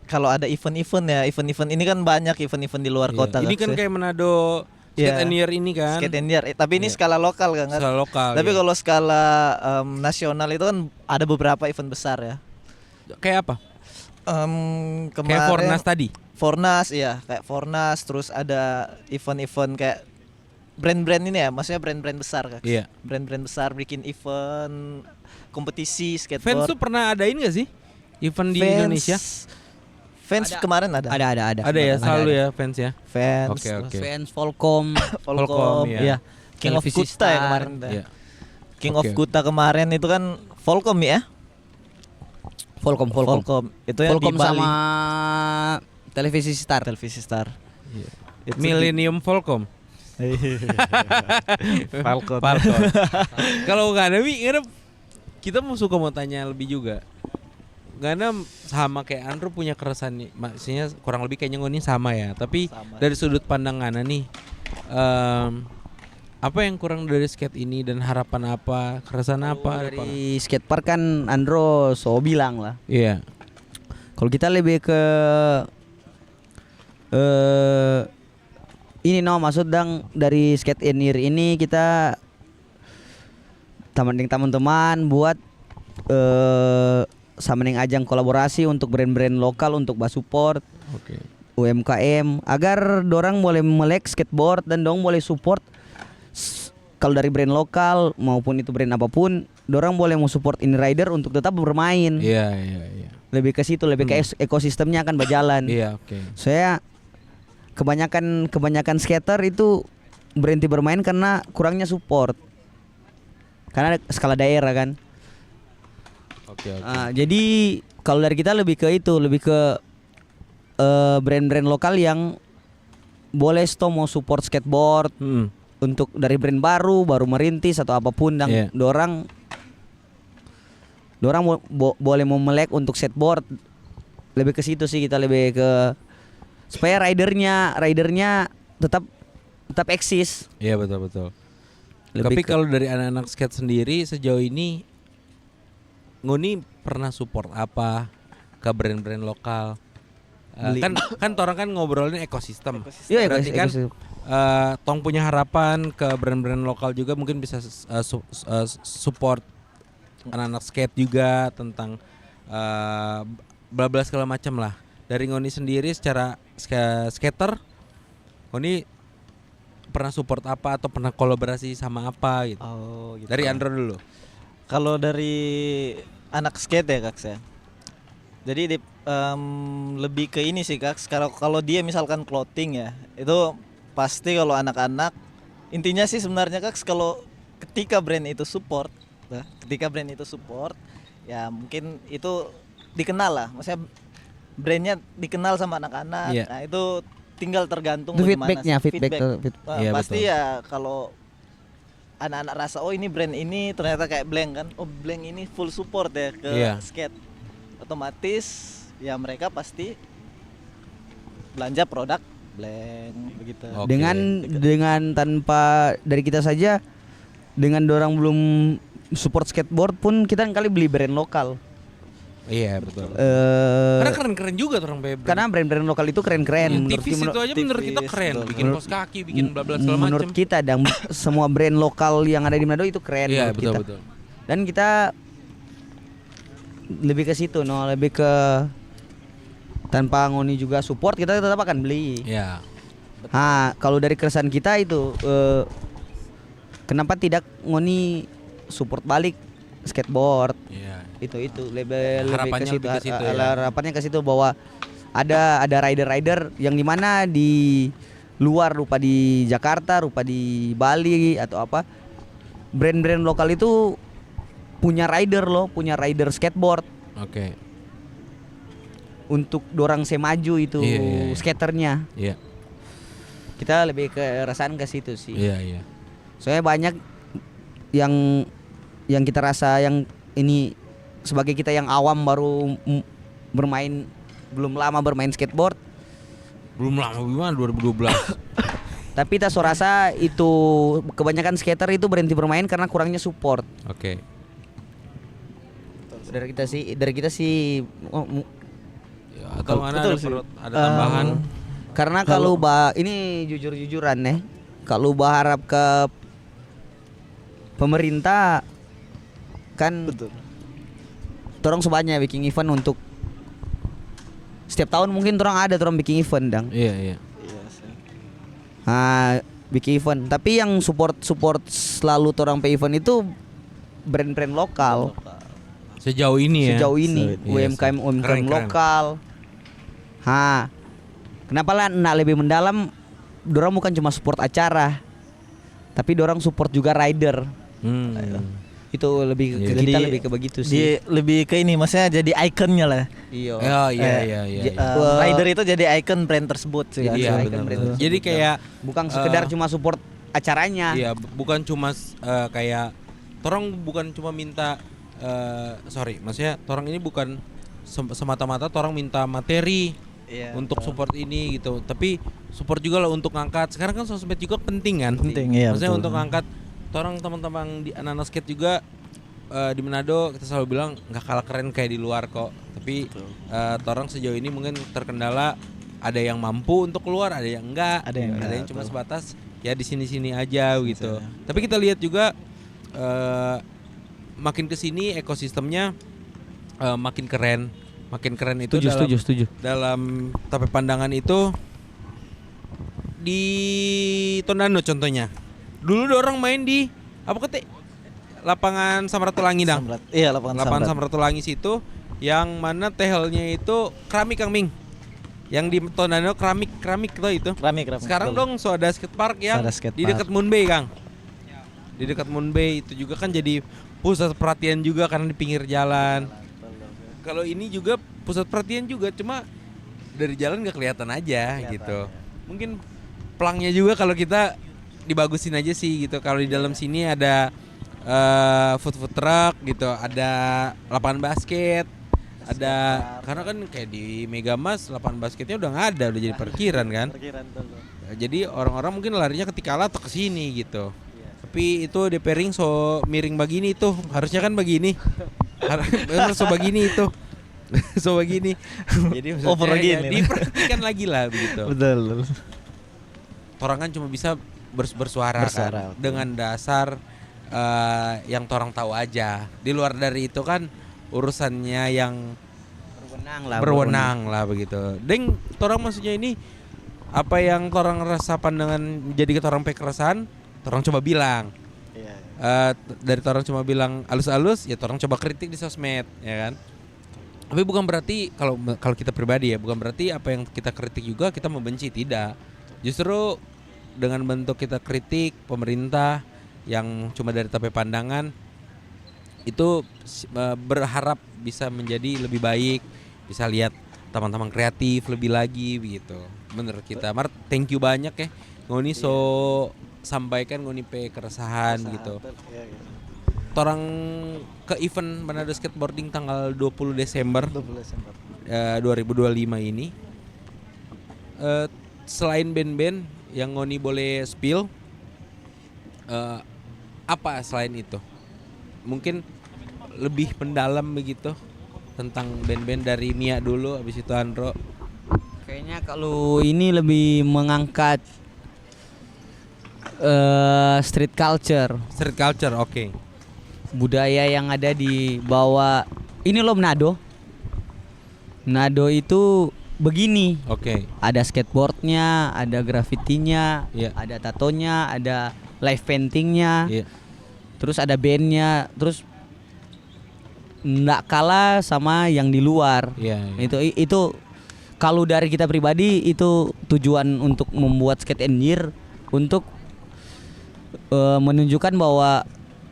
kalau ada event-event ya, event-event ini kan banyak event-event di luar Iya. kota. Ini kan kayak Manado Skate Iya. and Year ini kan. Skate and Year. Tapi ini Iya. skala lokal kan. Skala lokal. Tapi iya. kalau skala nasional itu kan ada beberapa event besar ya. Kayak apa? Kemarin Kayak Fornas tadi. Fornas ya, kayak Fornas, terus ada event-event kayak brand-brand ini ya, maksudnya brand-brand besar Kak. Iya. Brand-brand besar bikin event kompetisi Fans skateboard. tuh pernah adain gak sih event di Fans- Indonesia? Fans Ada. kemarin ada. Ada. Ada ya, selalu Ada. ya fans ya. Fans. Oke, terus oke. Fans Volcom. Volcom, Volcom, iya. iya. King of Televisi Kuta ya Star. kemarin. Iya. King Oke. of Kuta kemarin itu kan Volcom ya. Volcom. Itu yang Volcom di Bali. sama Televisi Star. Televisi Star. Iya. Itu Millennium Volcom. Falcon. Falcon. Kalau nggak ada kita mau tanya lebih juga. Karena sama kayak Andrew punya keresahan nih, maksudnya kurang lebih kayaknya ini sama ya. Tapi Sama. dari sudut pandangan nih, apa yang kurang dari skate ini dan harapan apa, keresahan apa? Dari skatepark kan Andro so bilang lah. Iya. Kalau kita lebih ke ini maksud dang dari skate in year ini kita teman-teman buat sama dengan ajang kolaborasi untuk brand-brand lokal untuk support Oke. UMKM agar dorang boleh melek skateboard dan dong boleh support kalau dari brand lokal maupun itu brand apapun, dorang boleh mau support ini rider untuk tetap bermain. Iya. Lebih ke situ, lebih ke ekosistemnya akan berjalan. Iya, oke. Saya kebanyakan skater itu berhenti bermain karena kurangnya support. Karena skala daerah kan. Oke. Jadi kalau dari kita lebih ke itu, lebih ke brand-brand lokal yang boleh mau support skateboard untuk dari brand baru merintis atau apapun dan Yeah. dorang boleh mau melek untuk skateboard. Lebih ke situ sih kita lebih ke supaya ridernya tetap eksis. Iya, betul. Lebih Tapi ke- kalau dari anak-anak skate sendiri sejauh ini Ngoni pernah support apa ke brand-brand lokal? Kan orang kan ngobrolin ekosistem. Iya, Berarti kan ekosistem. Tong punya harapan ke brand-brand lokal juga mungkin bisa support anak-anak skate juga tentang bla bla segala macam lah. Dari Ngoni sendiri secara skater, Ngoni pernah support apa atau pernah kolaborasi sama apa gitu? Oh, gitu. Dari Andro dulu. Kalau dari anak skate ya Kak ya. Jadi lebih ke ini sih Kak. Kalau dia misalkan clothing ya, itu pasti kalau anak-anak intinya sih sebenarnya Kak kalau ketika brand itu support, ya mungkin itu dikenal lah. Maksudnya brandnya dikenal sama anak-anak. Iya. Nah, itu tinggal tergantung Itu bagaimana feedbacknya, sih. feedback. Iya, Pasti betul. ya kalau anak-anak rasa oh ini brand ini ternyata kayak Blank kan, oh Blank ini full support ya ke Iya. skate, otomatis ya mereka pasti belanja produk Blank begitu. Oke. Dengan tanpa dari kita saja, dengan dorang belum support skateboard pun kita kali beli brand lokal. Iya, betul. Eh, Karena keren-keren juga tuh orang brand. karena brand-brand lokal itu keren-keren. Yang Menurut tipis itu aja menurut kita tipis, keren, betul. bikin kaos kaki, bikin bla bla segala menurut macam. kita dan semua brand lokal yang ada di Manado itu keren Iya, menurut kita. betul. Dan kita lebih ke situ, lebih ke tanpa Ngoni juga support kita tetap akan beli. Iya. Kalau dari keresahan kita itu kenapa tidak Ngoni support balik skateboard? Iya. Itu lebih Harapannya ke situ. lebih ke situ ya. Harapannya ke situ bahwa ada rider-rider yang dimana di luar rupa di Jakarta, rupa di Bali atau apa, brand-brand lokal itu punya rider skateboard Oke. untuk dorang semaju itu Iya. skaternya. Iya. Kita lebih ke rasaan ke situ sih. Iya. Soalnya banyak yang kita rasa yang ini sebagai kita yang awam baru belum lama bermain skateboard, Belum lama gimana 2012. tapi kita so rasa itu kebanyakan skater itu berhenti bermain karena kurangnya support. Oke. Dari kita sih Ya, atau mana betul ada sih. ada tambahan? karena kalau ini jujur-jujuran kalau berharap ke pemerintah kan Betul. torang sebanyak bikin event untuk setiap tahun mungkin torang bikin event dang. Iya. Iya sih. Bikin event. Tapi yang support selalu torang pe event itu brand-brand lokal. Sejauh ini ya. Sejauh ini Iya, UMKM keren. lokal. Kenapa lah nak lebih mendalam? Dorang bukan cuma support acara, tapi dorang support juga rider. Itu lebih Iya. ke kita lebih ke begitu sih. Lebih ke ini maksudnya jadi ikonnya lah. Iya. Iya. Rider itu jadi ikon brand tersebut sih. Jadi Iya, icon benar. brand tersebut. Jadi kayak bukan sekedar cuma support acaranya. iya, bukan cuma kayak torong bukan cuma minta maksudnya torong ini bukan semata-mata torong minta materi Iya, untuk betul. support ini gitu, tapi support juga lah untuk ngangkat. Sekarang kan sosmed juga penting kan? Penting, iya, Maksudnya betul. untuk ngangkat torong teman-teman di anak-anak skate juga di Manado kita selalu bilang nggak kalah keren kayak di luar kok. Tapi torang sejauh ini mungkin terkendala ada yang mampu untuk keluar, ada yang enggak, Ada yang enggak, cuma betul. sebatas ya di sini-sini aja gitu. Tapi kita lihat juga makin kesini ekosistemnya makin keren itu Setuju. dalam tape pandangan itu di Tondano contohnya. Dulu orang main di apa kete? Lapangan Samratulangi dang. Iya, lapangan Lapangan Samrat. Samratulangi situ yang mana tehelnya itu keramik Kang Ming. Yang di Tondano keramik tuh itu. Keramik. Sekarang betul. dong so ada skatepark yang Ada skatepark. di dekat Moon Bay, Kang. Di dekat Moon Bay itu juga kan jadi pusat perhatian juga karena di pinggir jalan. Kalau ini juga pusat perhatian juga, cuma dari jalan nggak kelihatan aja gitu. Mungkin pelangnya juga kalau kita dibagusin aja sih gitu. Kalau di dalam sini ada food truck gitu, ada lapangan basket, ada karena kan kayak di Megamas lapangan basketnya udah nggak ada, udah jadi parkiran kan. Jadi orang-orang mungkin larinya ke Tikala atau ke sini gitu. Tapi itu DP ring so miring begini tuh, harusnya kan begini. Harus so begini itu. So begini. Jadi maksudnya Over ya begini. diperhatikan lagi lah begitu. Betul. Torang kan cuma bisa bersuara kan, Bersuara, betul. dengan dasar yang torang tahu aja. Di luar dari itu kan urusannya yang berwenang lah begitu. Deng, torang maksudnya ini apa yang torang rasa pandangan jadi torang pe keresahan, torang coba bilang. Iya. Dari torang cuma bilang alus-alus, ya torang coba kritik di sosmed, ya kan. Tapi bukan berarti kalau kita pribadi ya, bukan berarti apa yang kita kritik juga kita membenci, tidak. Justru dengan bentuk kita kritik pemerintah yang cuma dari tape pandangan itu berharap bisa menjadi lebih baik, bisa lihat teman-teman kreatif lebih lagi begitu. Menurut kita, Mart, thank you banyak ya. Ngoni so sampaikan ngoni pe keresahan gitu. Torang ke event Manado Skateboarding tanggal 20 Desember 2025 ini. Selain band-band yang ngoni boleh spill, apa selain itu? Mungkin lebih mendalam begitu tentang band-band dari Mia dulu, habis itu Andro. Kayaknya kalau ini lebih mengangkat street culture, Street culture, oke. budaya yang ada di bawah ini loh Manado. Manado itu begini. Oke. Ada skateboardnya, ada graffitinya, Iya. ada tatonya, ada live paintingnya, Iya. terus ada bandnya, terus nggak kalah sama yang di luar. Iya, iya. Itu kalau dari kita pribadi itu tujuan untuk membuat skate and year untuk menunjukkan bahwa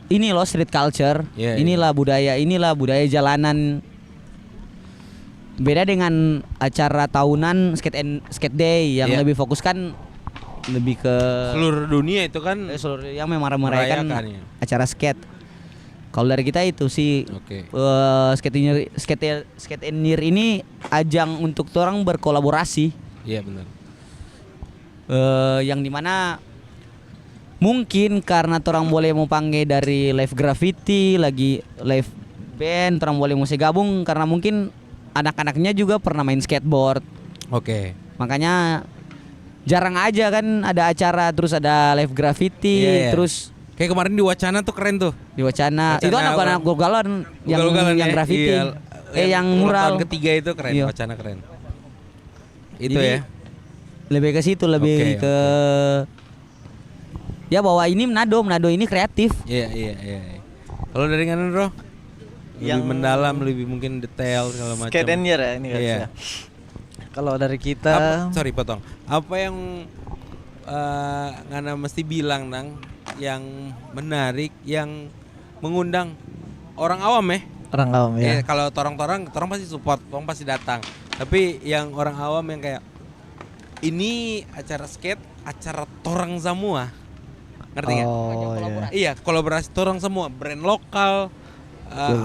ini loh street culture, Iya, inilah budaya jalanan. Beda dengan acara tahunan skate day yang Iya. lebih fokuskan lebih ke Seluruh dunia itu kan. seluruh yang memang merayakan Merayakan, ya. acara skate. Kalau dari kita itu sih Oke. skate and year ini ajang untuk orang berkolaborasi. Iya benar. Yang dimana mungkin karena orang boleh mau panggil dari live graffiti lagi live band, orang boleh mau gabung karena mungkin anak-anaknya juga pernah main skateboard, Oke. makanya jarang aja kan ada acara terus ada live graffiti. Iya, iya. Terus Kayak kemarin di Wacana tuh keren tuh. di Wacana itu Wacana anak-anak orang- Gogalan yang Ugal-ugalan yang ya, graffiti, iya. yang ulang mural. tahun ketiga itu keren. Iya. Wacana keren. Itu Jadi, ya. Lebih ke situ, lebih Oke, ke ya bahwa ini Manado ini kreatif. Iya. Kalau dari kanan Bro? Lebih Yang- mendalam, lebih mungkin detail segala macam. Skate and year ya ini kan. Iya. Kalau dari kita Sorry potong. Apa yang Ngana mesti bilang nang yang menarik, yang mengundang orang awam ya? orang awam ya. Kalau torang pasti support, torang pasti datang. Tapi yang orang awam yang kayak ini acara skate, acara torang semua. Ngerti nggak? Oh iya. Iya, kolaborasi torang semua, brand lokal,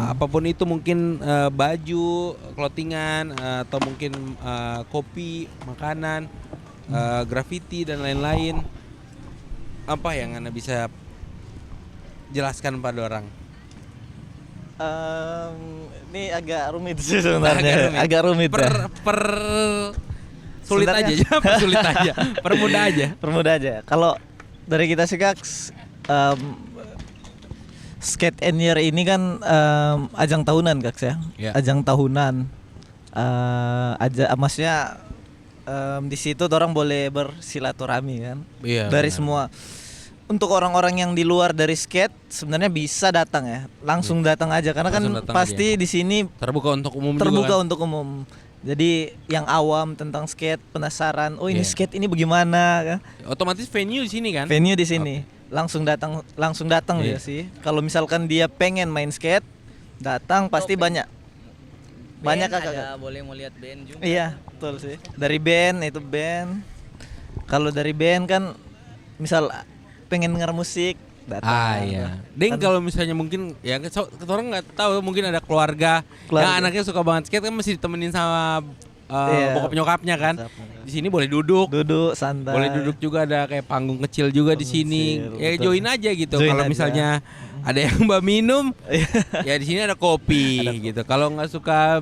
apapun itu mungkin baju, clothingan, atau mungkin kopi, makanan, graffiti dan lain-lain. Apa yang Anda bisa jelaskan pada orang? Ini agak rumit sih sebenarnya. Agak rumit ya. Per sulit Sebenarnya- aja, sulit aja, permudah aja. Permudah aja. Kalau dari kita sih Kak, Skate and Year ini kan ajang tahunan Kak ya. Ya. Ajang tahunan. Maksudnya di situ orang boleh bersilaturahmi kan. Iya. Dari benar. semua. Untuk orang-orang yang di luar dari skate sebenarnya bisa datang ya. Langsung datang aja karena Langsung kan datang pasti di sini terbuka untuk umum terbuka juga. Kan? untuk umum. Jadi yang awam tentang skate penasaran, oh ini Iya. skate ini bagaimana kan? Otomatis venue di sini kan? Venue di sini. Langsung datang Iya. dia sih. Kalau misalkan dia pengen main skate, datang pasti banyak. Banyak kakak. boleh mau lihat band juga. Iya, betul sih. Dari band itu band. Kalau dari band kan misal pengen denger musik, datang. Ah iya. Ding kalau misalnya mungkin ya orang nggak tahu mungkin ada keluarga yang anaknya suka banget skate kan mesti ditemenin sama Iya. bokap nyokapnya kan. Di sini boleh duduk. Duduk santai. Boleh duduk juga ada kayak panggung kecil juga di sini. kecil, Ya betul. join aja gitu. Join Kalau aja. misalnya ada yang mbak minum, ya di sini ada kopi gitu. Kalau nggak suka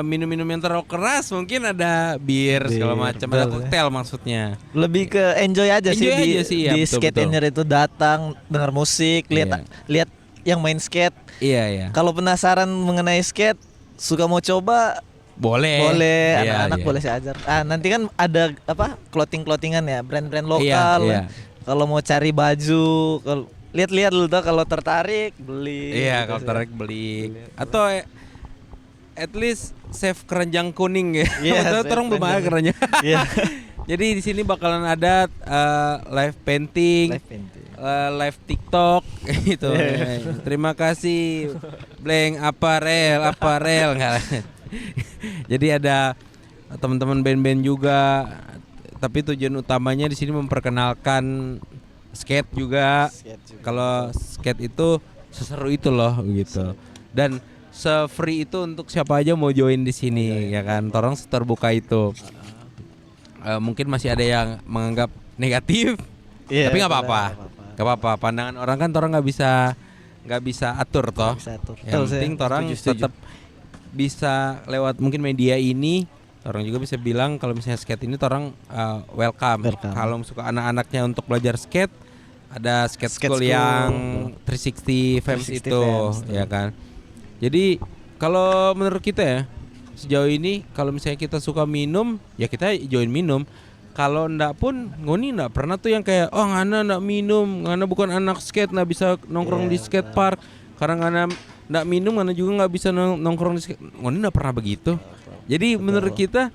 minum-minum yang terlalu keras, mungkin ada bir segala Bir, macam, ada betul, koktail maksudnya. Lebih ke enjoy aja sih Enjoy di, aja sih, ya, di betul, skate betul. and Year itu datang dengar musik, Iya. lihat yang main skate. Iya ya. Kalau penasaran mengenai skate, suka mau coba, Boleh. boleh, Iya, anak-anak iya. boleh saya ajar. Nanti kan ada apa? Clothingan ya, brand-brand lokal. Iya, iya. Kalau mau cari baju, kalau lihat-lihat dulu tuh kalau tertarik beli. Iya, Gitu kalau sih. tarik beli. Atau at least save keranjang kuning ya. Iya, Betul, save orang belum ada keranjang. keranjang. Iya. Jadi di sini bakalan ada live painting, Live painting. live TikTok gitu. Iya. Terima kasih Blank Apparel enggak. Jadi ada teman-teman band-band juga. Tapi tujuan utamanya di sini memperkenalkan skate juga. Kalau skate itu seseru itu loh gitu. Dan se-free itu untuk siapa aja mau join di sini ya kan. Orang terbuka itu. Mungkin masih ada yang menganggap negatif, Iya, tapi nggak boleh, apa-apa, nggak apa-apa. Pandangan orang kan orang nggak bisa atur toh. Bisa atur. Yang Betul sih. penting orang Setuju. tetap bisa lewat mungkin media ini. Orang juga bisa bilang kalau misalnya skate ini orang welcome. Welcome. Kalau suka anak-anaknya untuk belajar skate, ada skate, Skate school school. yang 360 Fans 360 itu, Fans, ya kan. Jadi kalau menurut kita ya sejauh ini kalau misalnya kita suka minum ya kita join minum. Kalau ndak pun ngoni ndak pernah tuh yang kayak oh ngana ndak minum, ngana bukan anak skate ndak bisa nongkrong di skate park. Karena ngana ndak minum ngana juga nggak bisa nongkrong di skate. Ngoni ndak pernah begitu. Jadi menurut kita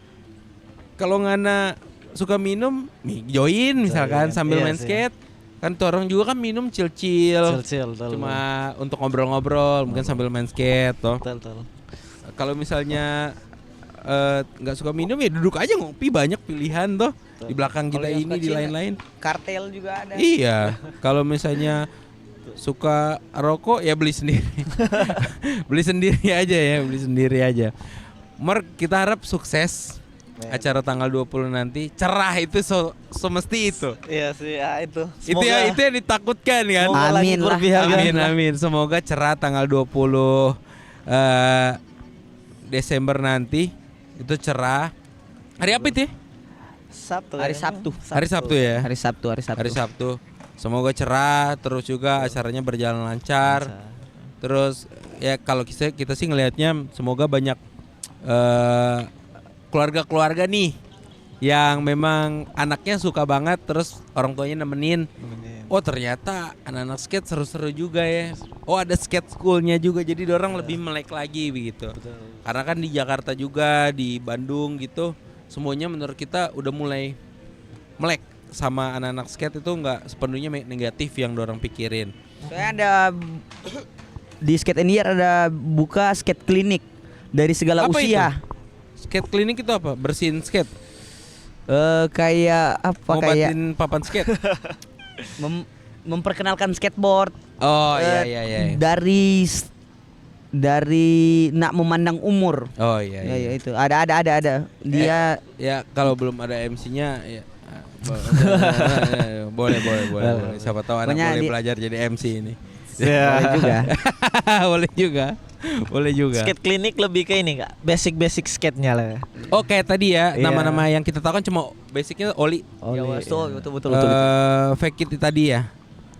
kalau ngana suka minum join misalkan sambil Iya main sih. skate. Kan tuh orang juga kan minum chill-chill. Chill, betul. Cuma untuk ngobrol-ngobrol mungkin sambil main skate toh. Betul. Kalau misalnya nggak suka minum ya duduk aja ngopi, banyak pilihan toh di belakang Kalau kita yang ini suka di chill, lain-lain. Kartel juga ada. Iya, kalau misalnya suka rokok ya beli sendiri. Beli sendiri aja ya, beli sendiri aja. Kita harap sukses acara tanggal 20 nanti. Cerah itu semesti itu. Iya sih, itu. Itu ya itu yang ditakutkan kan. Semoga lagi Amin lah. berpihak ya. Amin amin. Semoga cerah tanggal 20 Desember nanti itu cerah. Hari apa itu ya? Sabtu. Hari ya. Sabtu. Hari Sabtu ya. Hari Sabtu. Hari Sabtu. Semoga cerah terus juga acaranya berjalan lancar. Terus ya kalau kita sih ngelihatnya semoga banyak keluarga-keluarga nih yang memang anaknya suka banget terus orang tuanya nemenin. Oh ternyata anak-anak skate seru-seru juga ya. Oh ada skate schoolnya juga jadi orang lebih melek lagi begitu. Karena kan di Jakarta juga di Bandung gitu semuanya menurut kita udah mulai melek sama anak-anak skate itu nggak sepenuhnya negatif yang dorang pikirin. Soalnya ada di Skate and Year ada buka skate klinik dari segala Apa usia. Skate klinik itu apa? Bersihin skate, Kayak apa kayak ngobatin papan skate. memperkenalkan skateboard. Oh Eh, iya. Dari nak memandang umur. Oh iya. Ya, ya itu. Ada. Dia Ya kalau belum ada MC-nya ya boleh. Siapa tahu anak Pokoknya boleh di- belajar jadi MC ini. Ya. Boleh juga. Boleh juga. Boleh juga. Skate klinik lebih ke ini Kak, basic skate-nya lah. Oh kayak tadi ya, Iya. nama-nama yang kita tahu kan cuma basicnya oli. Oli, betul. Fake it tadi ya.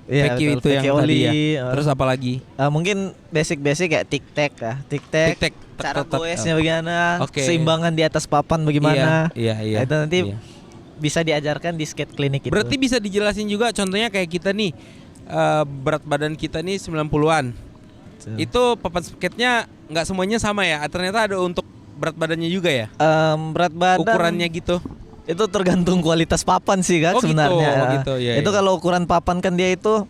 Iya, Fake it betul. itu yang Fake tadi ya. oli, Terus apa lagi? mungkin basic kayak tic-tac ya. Tic-tac. Tic-tac. Cara Tek-tek. goesnya bagaimana, Oke. seimbangan di atas papan bagaimana. Iya. Nah, itu nanti Iya. bisa diajarkan di skate klinik itu. Berarti bisa dijelasin juga contohnya kayak kita nih berat badan kita nih 90-an. Itu papan skate-nya nggak semuanya sama ya. Ternyata ada untuk berat badannya juga ya. Berat badan Ukurannya gitu. itu tergantung kualitas papan sih Kak Oh, gitu. sebenarnya. Oh, gitu. Iya, itu iya. kalau ukuran papan kan dia itu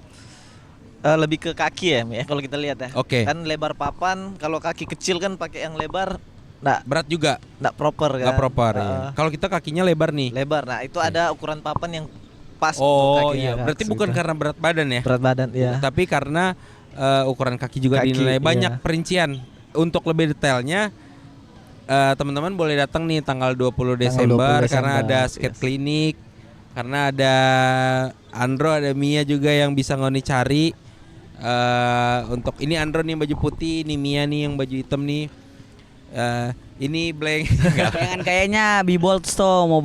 lebih ke kaki ya, kalau kita lihat ya. Oke. Kan lebar papan, kalau kaki kecil kan pakai yang lebar, Berat juga. nggak proper kan. Nggak proper ya. Kalau kita kakinya lebar nih. Lebar. Nah, itu ada ukuran papan yang pas untuk Oh kakinya, iya. Kak, Berarti bukan gitu. karena berat badan ya. berat badan ya. Tapi karena ukuran kaki juga Kaki, dinilai. Banyak iya. perincian. Untuk lebih detailnya teman-teman boleh datang nih tanggal 20 Desember, 20 karena ada Desember, skate yes. klinik. Karena ada Andro, ada Mia juga yang bisa Ngoni cari. Untuk ini Andro nih yang baju putih, ini Mia nih yang baju hitam nih. Ini blank. Jangan kayaknya B-Bolt tuh mau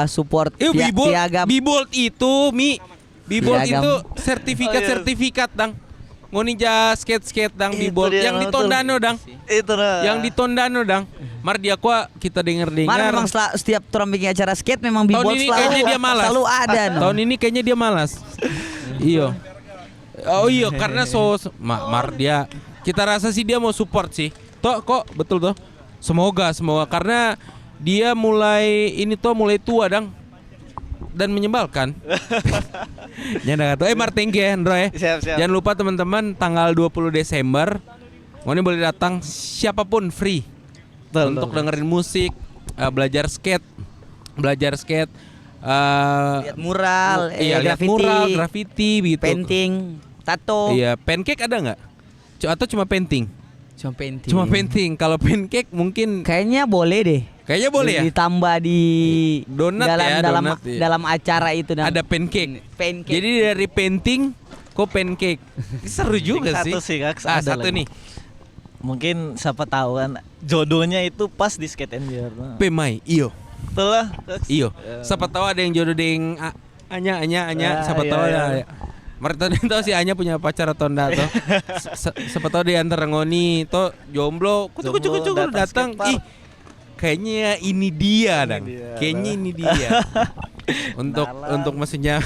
support piagam. Bibolt itu Bibolt Piagam. itu sertifikat dang. Ngoni ja skate dang Itu Bibolt dia, yang di betul. Tondano dang. Itu lah. Yang di Tondano dang. Mardia kita Mana dengar. memang setiap orang bikin acara skate memang Tahun B-Bolt ini kayaknya dia malas. selalu ada no. Tahun ini kayaknya dia malas. Iya. Oh iya karena Mardia kita rasa sih dia mau support sih. Toh kok betul toh. Semoga karena dia mulai tua dang dan menyebalkan. Jangan tahu. Martin ya, Andro ya. Siap. Jangan lupa teman-teman tanggal 20 Desember Ngoni boleh datang siapapun free. Betul, Untuk betul. dengerin musik, belajar skate, Lihat mural, iya, lihat graffiti, mural, graffiti gitu. painting, tato. Iya, pancake ada nggak? Atau cuma painting? Cuma painting. Cuma painting. Kalau pancake mungkin Kayaknya boleh deh. kayaknya boleh ya. Ditambah di Donat dalam ya, dalam donat, iya. dalam acara itu dan Ada pancake. pancake. Jadi dari painting kok pancake. Seru juga Satu sih. sih, Kak, Ah, ada satu lagi. nih. Mungkin siapa tahu kan jodohnya itu pas di skate and beer. Nah, Pemai, iyo. betul lah. Kak. Iyo. Siapa tahu ada yang jodoh deng Anya. Ah, Siapa iya, tahu iya. ada. Mereka tahu si Anya punya pacar atau enggak tuh. Siapa tahu di antara Ngoni tuh jomblo, kucuk datang. skatepark. Ih, kayaknya ini dia dan. dia. Kayaknya ini dia. untuk maksudnya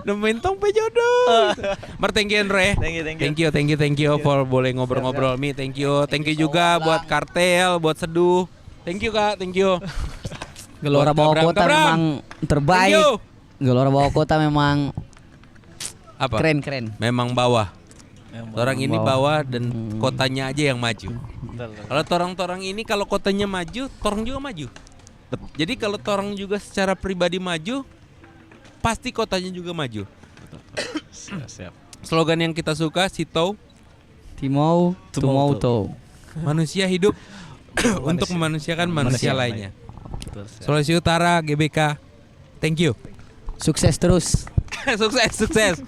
nemuin tong pe jodoh. Mar thank you Andre. Thank you for boleh ngobrol-ngobrol Mi. Thank you juga buat kartel, buat seduh. Thank you Kak, thank you. Gelora bawah Gabram, kota Gabram. memang terbaik. Thank you. Gelora bawah kota memang Apa? keren. Memang bawah. Orang ini bawah dan kotanya aja yang maju. Betul. Kalau torang ini kalau kotanya maju, torang juga maju. Jadi kalau torang juga secara pribadi maju, pasti kotanya juga maju. Siap. Slogan yang kita suka, Sito, Timau, Tumauto. manusia hidup untuk memanusiakan manusia lainnya. Betul, siap. Sulawesi Utara, GBK. Thank you. Sukses terus. Sukses.